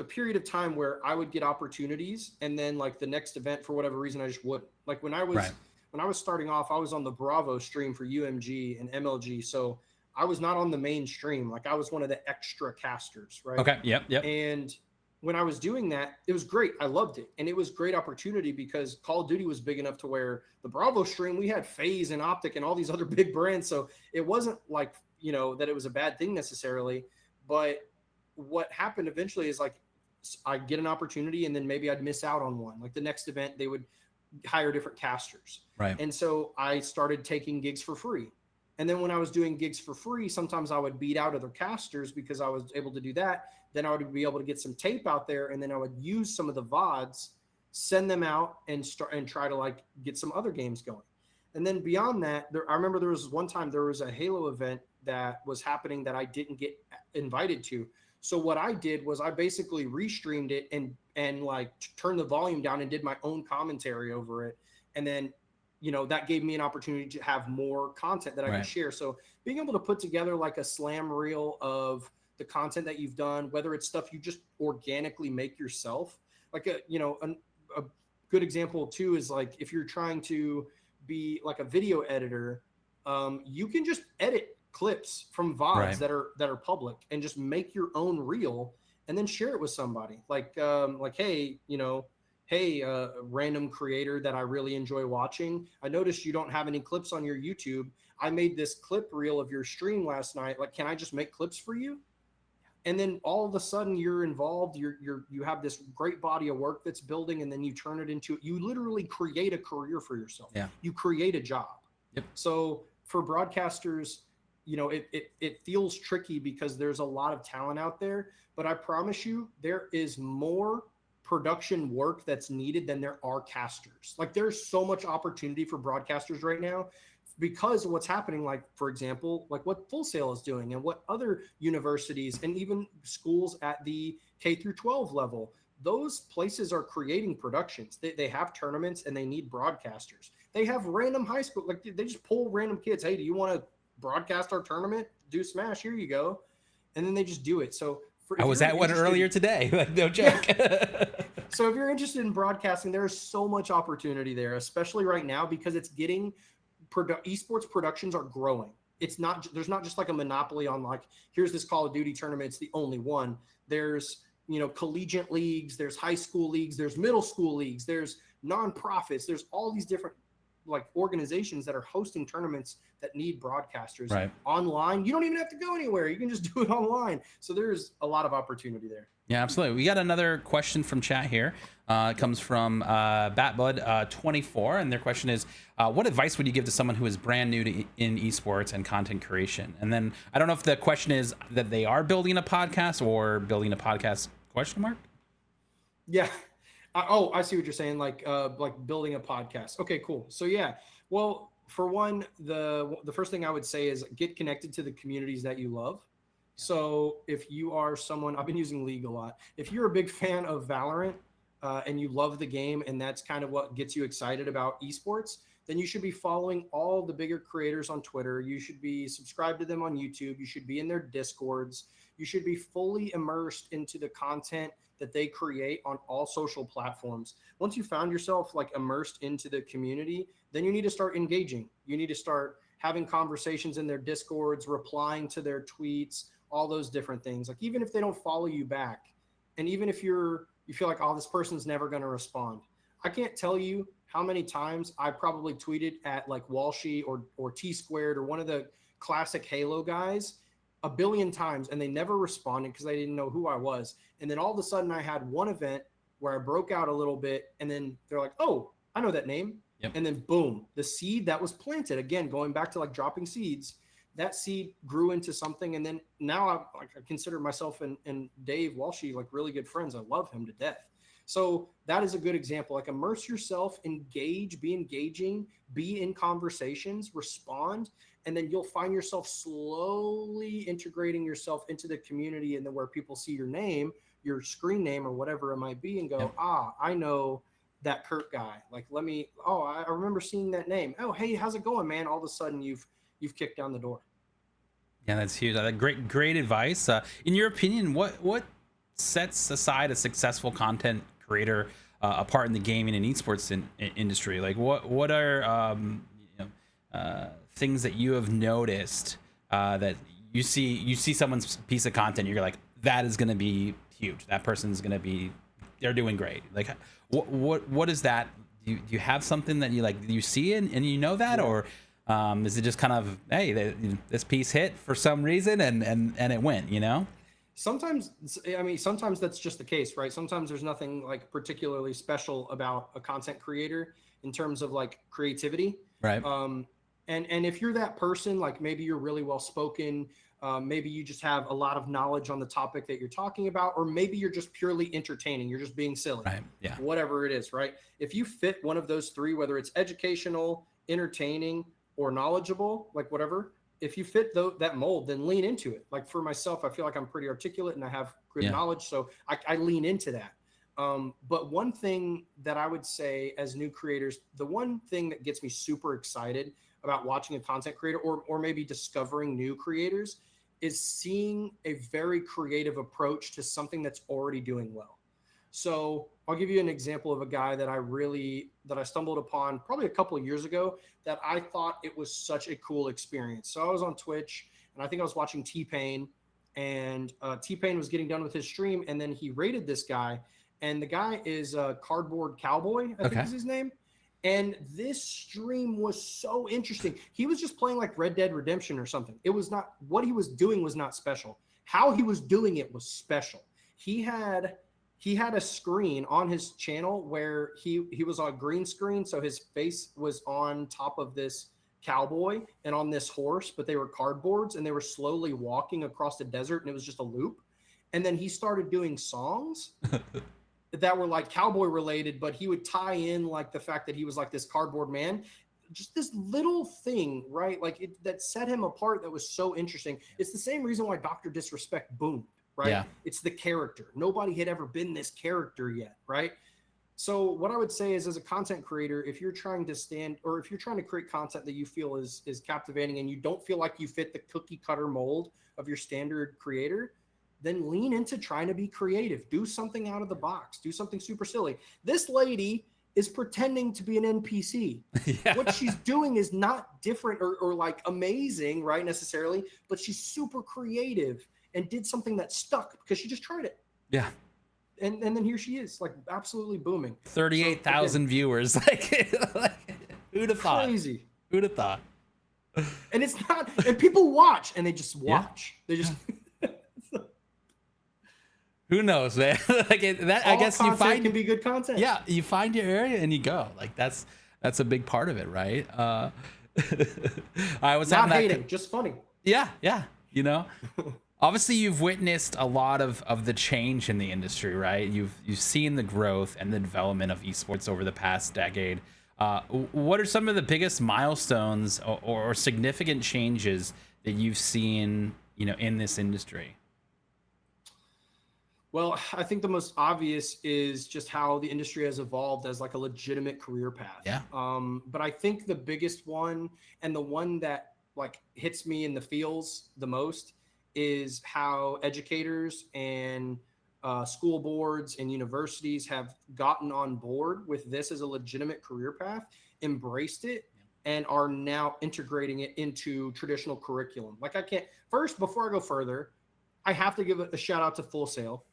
period of time where I would get opportunities, and then like the next event, for whatever reason, I just wouldn't. Like when I was starting off, I was on the Bravo stream for UMG and MLG, so I was not on the main stream. Like I was one of the extra casters, right? Okay. Yep. And when I was doing that, it was great. I loved it. And it was great opportunity because Call of Duty was big enough to where the Bravo stream, we had FaZe and Optic and all these other big brands. So it wasn't like, that it was a bad thing necessarily. But what happened eventually is like, I'd get an opportunity and then maybe I'd miss out on one. Like the next event, they would hire different casters. Right. And so I started taking gigs for free. And then when I was doing gigs for free, sometimes I would beat out other casters because I was able to do that. Then I would be able to get some tape out there, and then I would use some of the VODs, send them out, and try to like get some other games going. And then beyond that, I remember there was one time there was a Halo event that was happening that I didn't get invited to. So what I did was I basically restreamed it and like turned the volume down and did my own commentary over it. And then, you know, that gave me an opportunity to have more content that I could share. So being able to put together like a slam reel of the content that you've done, whether it's stuff you just organically make yourself, like a good example too is like if you're trying to be like a video editor, you can just edit clips from VODs that are public and just make your own reel and then share it with somebody. Like hey, random creator that I really enjoy watching, I noticed you don't have any clips on your YouTube. I made this clip reel of your stream last night. Like, can I just make clips for you? And then all of a sudden you're involved. You have this great body of work that's building, and then you turn it into, you literally create a career for yourself. Yeah. You create a job. Yep. So for broadcasters, you know, it feels tricky because there's a lot of talent out there, but I promise you there is more production work that's needed than there are casters. Like, there's so much opportunity for broadcasters right now because of what's happening. Like, for example, like what Full Sail is doing and what other universities and even schools at the K through 12 level, those places are creating productions. They have tournaments and they need broadcasters. They have random high school, like they just pull random kids. Hey, do you want to broadcast our tournament? Do Smash, here you go. And then they just do it. So I was at one earlier today, like no joke. Yeah. So if you're interested in broadcasting, there is so much opportunity there, especially right now, because it's getting esports productions are growing. It's not, there's not just like a monopoly on like, here's this Call of Duty tournament, it's the only one. There's, you know, collegiate leagues, there's high school leagues, there's middle school leagues, there's nonprofits, there's all these different like organizations that are hosting tournaments that need broadcasters online. You don't even have to go anywhere. You can just do it online. So there's a lot of opportunity there. Yeah, absolutely. We got another question from chat here. It comes from Batbud24, and their question is, what advice would you give to someone who is brand new in esports and content creation? And then I don't know if the question is that they are building a podcast or building a podcast ? Yeah. I see what you're saying. Like building a podcast. Okay, cool. So yeah, well, for one, the first thing I would say is get connected to the communities that you love. So if you are someone, I've been using League a lot. If you're a big fan of Valorant and you love the game and that's kind of what gets you excited about esports, then you should be following all the bigger creators on Twitter. You should be subscribed to them on YouTube. You should be in their Discords. You should be fully immersed into the content that they create on all social platforms. Once you found yourself like immersed into the community, then you need to start engaging. You need to start having conversations in their Discords, replying to their tweets, all those different things. Like, even if they don't follow you back, and even if you feel like, oh, this person's never going to respond. I can't tell you how many times I probably tweeted at like Walshy or T Squared or one of the classic Halo guys a billion times, and they never responded because they didn't know who I was. And then all of a sudden I had one event where I broke out a little bit, and then they're like, oh, I know that name. Yep. And then boom, the seed that was planted, again, going back to like dropping seeds, that seed grew into something. And then now I consider myself and Dave Walshy like really good friends. I love him to death. So that is a good example. Like, immerse yourself, engage, be engaging, be in conversations, respond, and then you'll find yourself slowly integrating yourself into the community, and then where people see your name, your screen name or whatever it might be, and go, I know that Kurt guy. Like, I remember seeing that name. Oh, hey, how's it going, man? All of a sudden you've kicked down the door. Yeah, that's huge. Great advice. In your opinion, what sets aside a successful content creator apart in the gaming and esports industry? Like, what are things that you have noticed that you see someone's piece of content, you're like, that is going to be huge. That person's going to be, they're doing great. Like, what is that? Do you have something that you see and you know that, or is it just kind of, hey, this piece hit for some reason and it went, you know? Sometimes that's just the case, right? Sometimes there's nothing like particularly special about a content creator in terms of like creativity. Right. And if you're that person, like maybe you're really well spoken, maybe you just have a lot of knowledge on the topic that you're talking about, or maybe you're just purely entertaining, you're just being silly, Right. Yeah. whatever it is, right? If you fit one of those three, whether it's educational, entertaining, or knowledgeable, like whatever, if you fit that mold, then lean into it. Like for myself, I feel like I'm pretty articulate and I have good knowledge, so I lean into that. But one thing that I would say as new creators, the one thing that gets me super excited about watching a content creator or maybe discovering new creators is seeing a very creative approach to something that's already doing well. So I'll give you an example of a guy that I stumbled upon probably a couple of years ago that I thought it was such a cool experience. So I was on Twitch and I think I was watching T-Pain, and T-Pain was getting done with his stream, and then he rated this guy, and the guy is Cardboard Cowboy, I think is his name. And this stream was so interesting. He was just playing like Red Dead Redemption or something. It was not, what he was doing was not special. How he was doing it was special. He had a screen on his channel where he was on a green screen. So his face was on top of this cowboy and on this horse, but they were cardboards and they were slowly walking across the desert, and it was just a loop. And then he started doing songs that were like cowboy related, but he would tie in like the fact that he was like this cardboard man, just this little thing, right? Like that set him apart. That was so interesting. It's the same reason why Dr. Disrespect boomed, right? Yeah. It's the character. Nobody had ever been this character yet, right? So what I would say is, as a content creator, if you're trying to create content that you feel is captivating and you don't feel like you fit the cookie cutter mold of your standard creator, then lean into trying to be creative. Do something out of the box. Do something super silly. This lady is pretending to be an NPC. Yeah. What she's doing is not different or like amazing, right, necessarily, but she's super creative and did something that stuck because she just tried it. Yeah. And then here she is, like absolutely booming. 38,000 viewers. Like who'd have thought? Crazy. Who'd have thought? And it's not, and people watch and they just watch. Yeah. They just... Who knows, man? Like that, I guess you find can be good content. Yeah, you find your area and you go. Like that's a big part of it, right? I was not hating, just funny. Yeah. You know, obviously you've witnessed a lot of the change in the industry, right? You've seen the growth and the development of esports over the past decade. What are some of the biggest milestones or significant changes that you've seen, in this industry? Well, I think the most obvious is just how the industry has evolved as like a legitimate career path. Yeah. But I think the biggest one, and the one that like hits me in the feels the most, is how educators and school boards and universities have gotten on board with this as a legitimate career path, embraced it, and are now integrating it into traditional curriculum. Like before I go further, I have to give a shout out to Full Sail.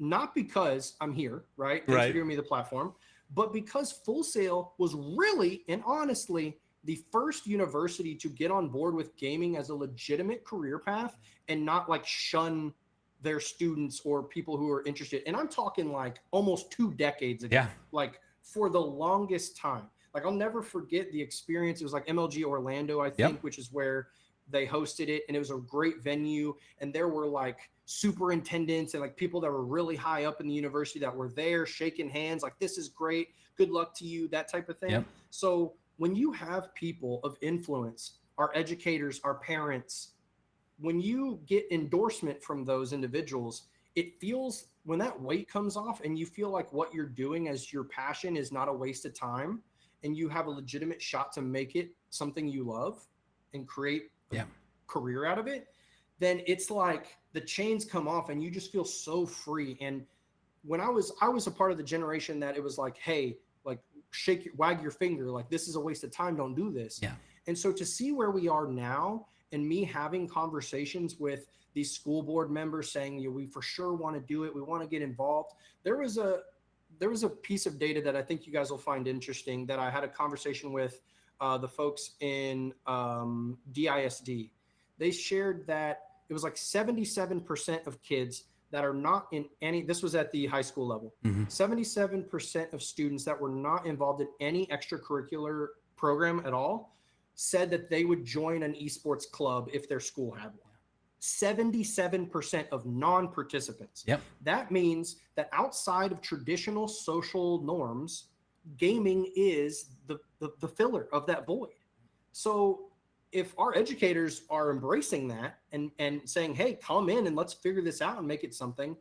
Not because I'm here, right? Thanks for giving me the platform, but because Full Sail was really and honestly the first university to get on board with gaming as a legitimate career path and not like shun their students or people who are interested. And I'm talking like almost 2 decades ago, like for the longest time. Like I'll never forget the experience. It was like MLG Orlando, I think, which is where they hosted it, and it was a great venue. And there were like superintendents and like people that were really high up in the university that were there shaking hands, like, this is great, good luck to you, that type of thing. Yep. So when you have people of influence, our educators, our parents, when you get endorsement from those individuals, it feels, when that weight comes off and you feel like what you're doing as your passion is not a waste of time, and you have a legitimate shot to make it something you love and create a career out of it, then it's like the chains come off and you just feel so free. And when I was a part of the generation that it was like, hey, like wag your finger, like this is a waste of time, don't do this. Yeah. And so to see where we are now, and me having conversations with these school board members saying, we for sure want to do it, we want to get involved. There was a piece of data that I think you guys will find interesting that I had a conversation with the folks in DISD. They shared that it was like 77% of kids that are not in any, this was at the high school level, 77% of students that were not involved in any extracurricular program at all said that they would join an esports club if their school had one. 77% of non-participants. Yep. That means that outside of traditional social norms, gaming is the filler of that void. So if our educators are embracing that and saying, hey, come in and let's figure this out and make it something,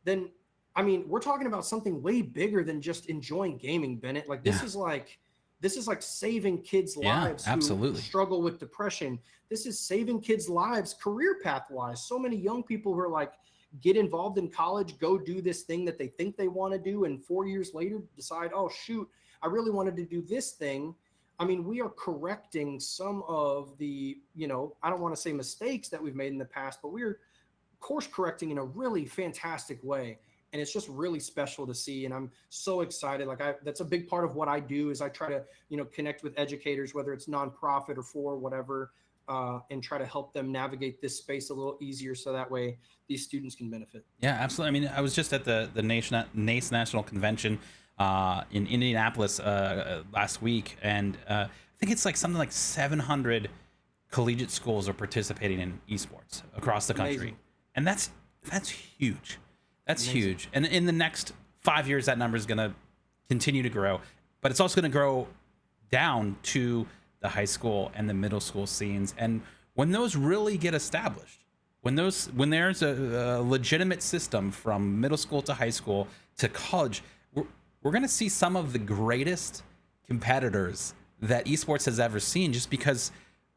then, I mean, we're talking about something way bigger than just enjoying gaming, Bennett. Like this is like saving kids' lives who struggle with depression. This is saving kids' lives career path-wise. So many young people who are like, get involved in college, go do this thing that they think they want to do, and 4 years later decide, oh, shoot, I really wanted to do this thing. I mean, we are correcting some of the, I don't want to say mistakes that we've made in the past, but we're course correcting in a really fantastic way. And it's just really special to see. And I'm so excited. Like that's a big part of what I do is I try to, connect with educators, whether it's nonprofit or for whatever, and try to help them navigate this space a little easier. So that way these students can benefit. Yeah, absolutely. I mean, I was just at the NACE National Convention in Indianapolis last week. And I think it's like something like 700 collegiate schools are participating in esports across the country. Amazing. And that's huge. That's amazing. Huge. And in the next 5 years, that number is going to continue to grow, but it's also going to grow down to the high school and the middle school scenes. And when those really get established, when there's a legitimate system from middle school to high school to college, we're going to see some of the greatest competitors that esports has ever seen, just because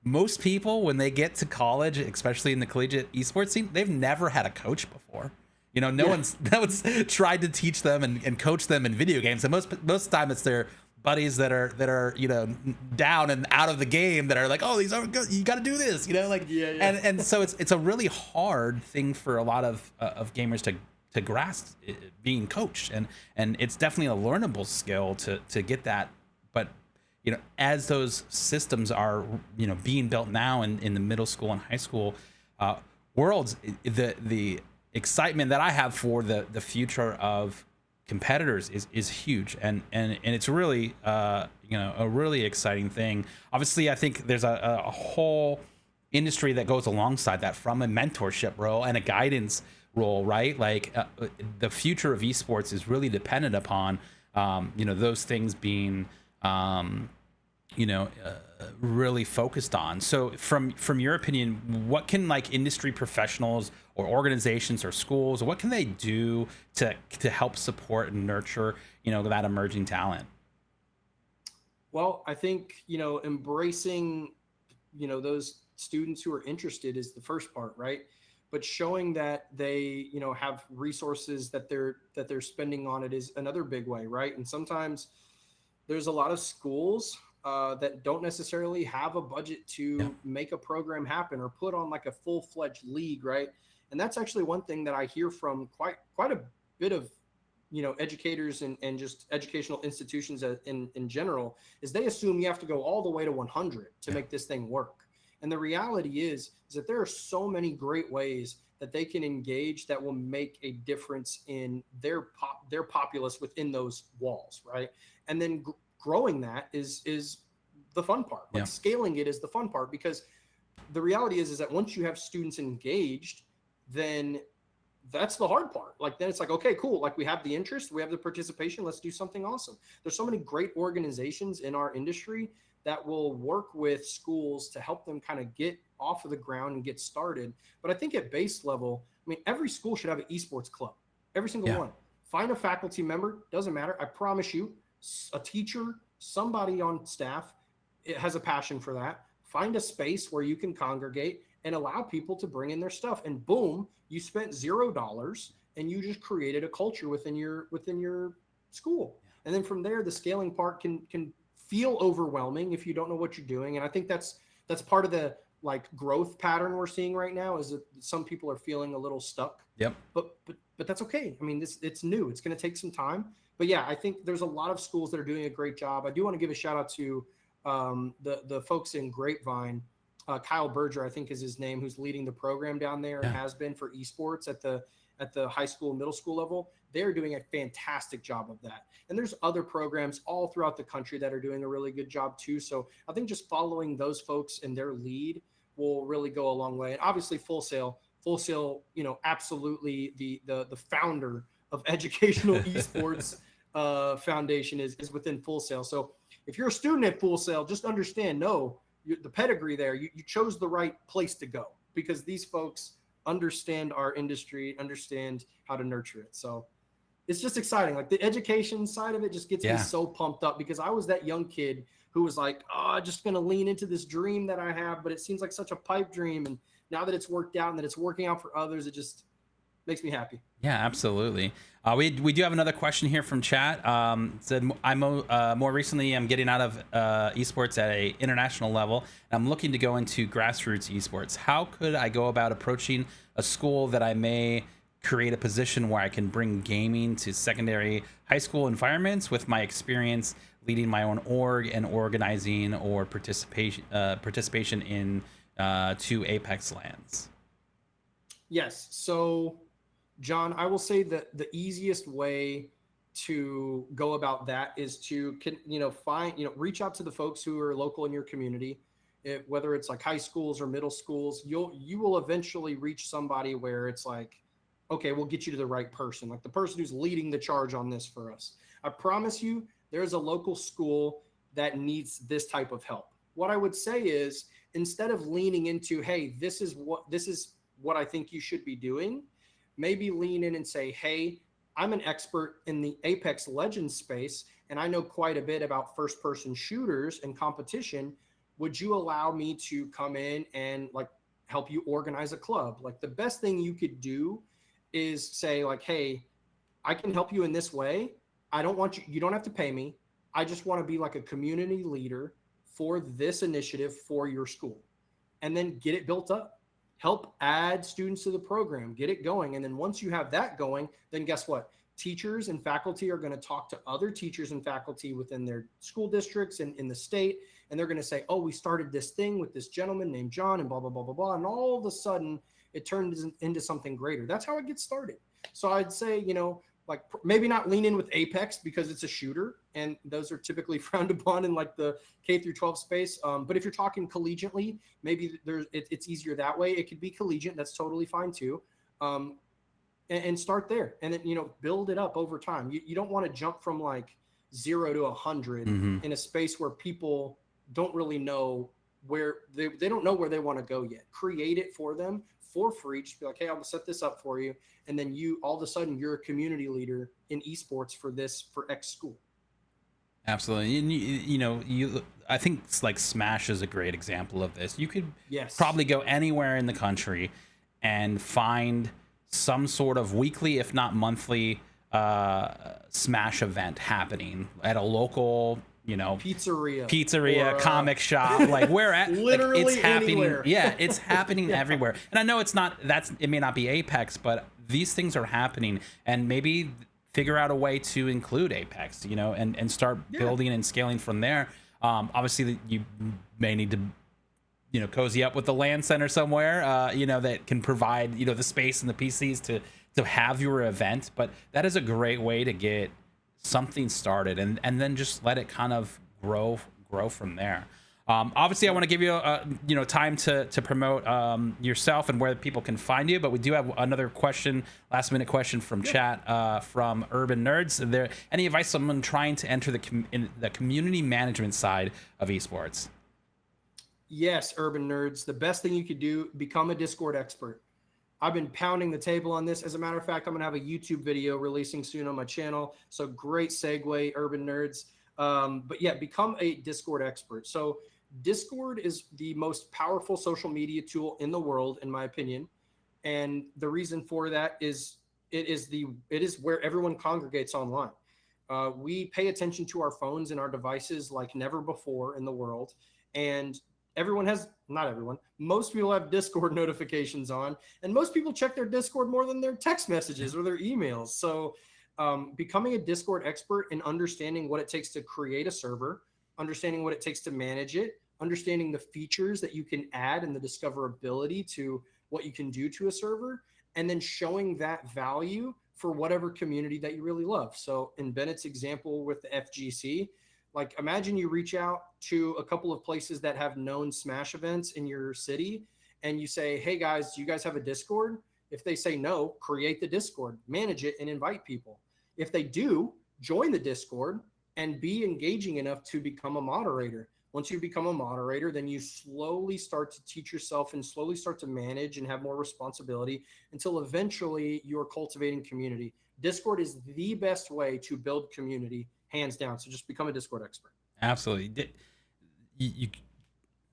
most people, when they get to college, especially in the collegiate esports scene, they've never had a coach before. No one's tried to teach them and coach them in video games. And most of the time it's their buddies that are down and out of the game that are like, oh, these aren't good, you got to do this, And so it's a really hard thing for a lot of gamers to grasp being coached, and it's definitely a learnable skill to get that. But as those systems are being built now in the middle school and high school worlds, the excitement that I have for the future of competitors is huge, and it's really a really exciting thing. Obviously, I think there's a whole industry that goes alongside that, from a mentorship role and a guidance role, right? Like the future of esports is really dependent upon those things being really focused on. So from your opinion, what can like industry professionals or organizations or schools, what can they do to help support and nurture that emerging talent? Well, I think embracing those students who are interested is the first part, right? But showing that they have resources that they're spending on it is another big way, right? And sometimes there's a lot of schools that don't necessarily have a budget to make a program happen or put on like a full-fledged league, right? And that's actually one thing that I hear from quite a bit of educators and just educational institutions in general, is they assume you have to go all the way to 100 to make this thing work. And the reality is that there are so many great ways that they can engage that will make a difference in their populace within those walls, right? And then growing that is the fun part. Like scaling it is the fun part, because the reality is that once you have students engaged, then that's the hard part. Like then it's like, okay, cool. Like we have the interest, we have the participation. Let's do something awesome. There's so many great organizations in our industry that will work with schools to help them kind of get off of the ground and get started. But I think at base level, I mean, every school should have an esports club, every single one. Find a faculty member, doesn't matter. I promise you, a teacher, somebody on staff, it has a passion for that. Find a space where you can congregate and allow people to bring in their stuff, and boom, you spent $0 and you just created a culture within your school. And then from there, the scaling part can feel overwhelming if you don't know what you're doing. And I think that's part of the like growth pattern we're seeing right now, is that some people are feeling a little stuck. Yep. But that's okay. I mean, it's new. It's going to take some time. But yeah, I think there's a lot of schools that are doing a great job. I do want to give a shout out to the folks in Grapevine. Kyle Berger, I think is his name, who's leading the program down there and has been for esports at the at the high school, middle school level, they're doing a fantastic job of that. And there's other programs all throughout the country that are doing a really good job too. So I think just following those folks in their lead will really go a long way. And obviously Full Sail, you know, absolutely the founder of educational esports foundation is within Full Sail. So if you're a student at Full Sail, just understand, the pedigree there, you chose the right place to go, because these folks understand our industry, understand how to nurture it. So it's just exciting. Like the education side of it just gets me so pumped up, because I was that young kid who was like, just going to lean into this dream that I have, but it seems like such a pipe dream. And now that it's worked out and that it's working out for others, it just makes me happy. Yeah, absolutely. We do have another question here from chat. Said, more recently, I'm getting out of esports at a international level. And I'm looking to go into grassroots esports. How could I go about approaching a school that I may create a position where I can bring gaming to secondary high school environments with my experience leading my own org and organizing or participation in two Apex LANs? Yes. So, John, I will say that the easiest way to go about that is to, reach out to the folks who are local in your community, whether it's like high schools or middle schools. You will eventually reach somebody where it's like, okay, we'll get you to the right person, like the person who's leading the charge on this for us. I promise you, there's a local school that needs this type of help. What I would say is, instead of leaning into, hey, this is what I think you should be doing, maybe lean in and say, hey, I'm an expert in the Apex Legends space, and I know quite a bit about first-person shooters and competition. Would you allow me to come in and like help you organize a club? Like the best thing you could do is say like, hey, I can help you in this way. You don't have to pay me. I just want to be like a community leader for this initiative for your school, and then get it built up. Help add students to the program, get it going. And then once you have that going, then guess what? Teachers and faculty are going to talk to other teachers and faculty within their school districts and in the state. And they're going to say, oh, we started this thing with this gentleman named John and blah, blah, blah, blah, blah. And all of a sudden it turns into something greater. That's how it gets started. So I'd say, like maybe not lean in with Apex because it's a shooter, and those are typically frowned upon in like the K through 12 space. But if you're talking collegiately, maybe it's easier that way. It could be collegiate. That's totally fine too. And start there, and then, build it up over time. You don't want to jump from like 0 to 100 in a space where people don't really know where they don't know where they want to go yet. Create it for them for free. Just be like, hey, I'm gonna set this up for you. And then all of a sudden you're a community leader in esports for X school. Absolutely. And I think it's like Smash is a great example of this. You could probably go anywhere in the country and find some sort of weekly, if not monthly, Smash event happening at a local, pizzeria, or, comic shop, like where at literally like, it's happening. Anywhere. Yeah, it's happening everywhere. And I know it may not be Apex, but these things are happening, and maybe figure out a way to include Apex, and start building and scaling from there. Obviously you may need to, cozy up with the LAN center somewhere, that can provide, the space and the PCs to have your event. But that is a great way to get something started, and then just let it kind of grow from there. Obviously I want to give you time to promote yourself and where people can find you, but we do have another last minute question from chat from Urban Nerds. Is there any advice on someone trying to enter in the community management side of esports? Yes, Urban Nerds. The best thing you could do, become a Discord expert. I've been pounding the table on this. As a matter of fact, I'm going to have a YouTube video releasing soon on my channel. So great segue, Urban Nerds. But yeah, become a Discord expert. So Discord is the most powerful social media tool in the world, in my opinion. And the reason for that is it is where everyone congregates online. We pay attention to our phones and our devices like never before in the world. And not everyone, most people have Discord notifications on, and most people check their Discord more than their text messages or their emails. So becoming a Discord expert and understanding what it takes to create a server, understanding what it takes to manage it, understanding the features that you can add and the discoverability to what you can do to a server, and then showing that value for whatever community that you really love. So in Bennett's example with the FGC, like imagine you reach out to a couple of places that have known Smash events in your city and you say, hey guys, do you guys have a Discord? If they say no, create the Discord, manage it, and invite people. If they do, join the Discord and be engaging enough to become a moderator. Once you become a moderator, then you slowly start to teach yourself and slowly start to manage and have more responsibility until eventually you're cultivating community. Discord is the best way to build community, hands down. So just become a Discord expert. Absolutely.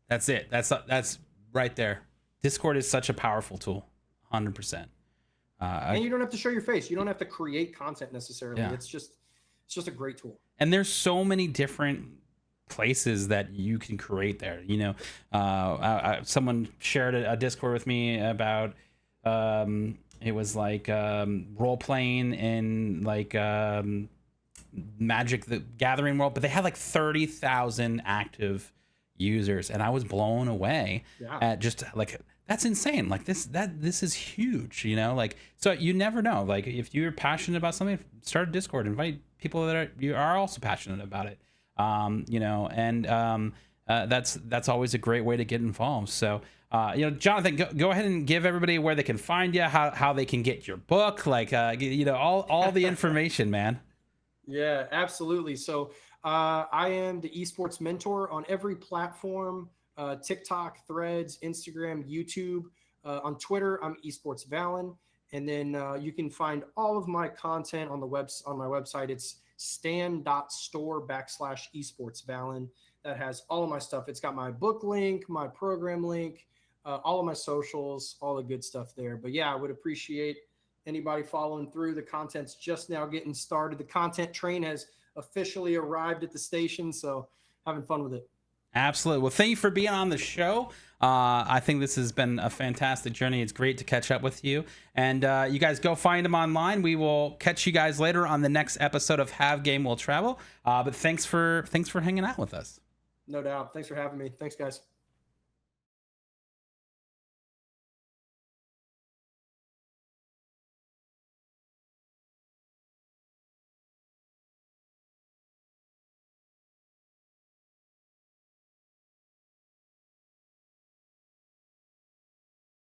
That's it. That's right there. Discord is such a powerful tool. 100%. And you don't have to show your face. You don't have to create content necessarily. Yeah. It's just a great tool. And there's so many different places that you can create there. You know, someone shared a Discord with me about it was like role playing in like Magic the Gathering world, but they had like 30,000 active users, and I was blown away at just like, that's insane. Like this is huge, you know, like, so you never know, like if you're passionate about something, start a Discord, invite people that are also passionate about it. You know, and that's always a great way to get involved. So, you know, Jonathan, go ahead and give everybody where they can find you, how they can get your book, like, you know, all the information, man. Yeah, absolutely. So I am the Esports Mentor on every platform, TikTok, Threads, Instagram, YouTube. On Twitter, I'm Esports Valen. And then you can find all of my content on my website. It's stan.store/esportsvalen. That has all of my stuff. It's got my book link, my program link, all of my socials, all the good stuff there. But yeah, I would appreciate anybody following through. The content's just now getting started. The content train has officially arrived at the station, so having fun with it. Absolutely. Well, thank you for being on the show. I think this has been a fantastic journey. It's great to catch up with you. And you guys go find him online. We will catch you guys later on the next episode of Have Game Will Travel. But thanks for hanging out with us. No doubt. Thanks for having me. Thanks, guys.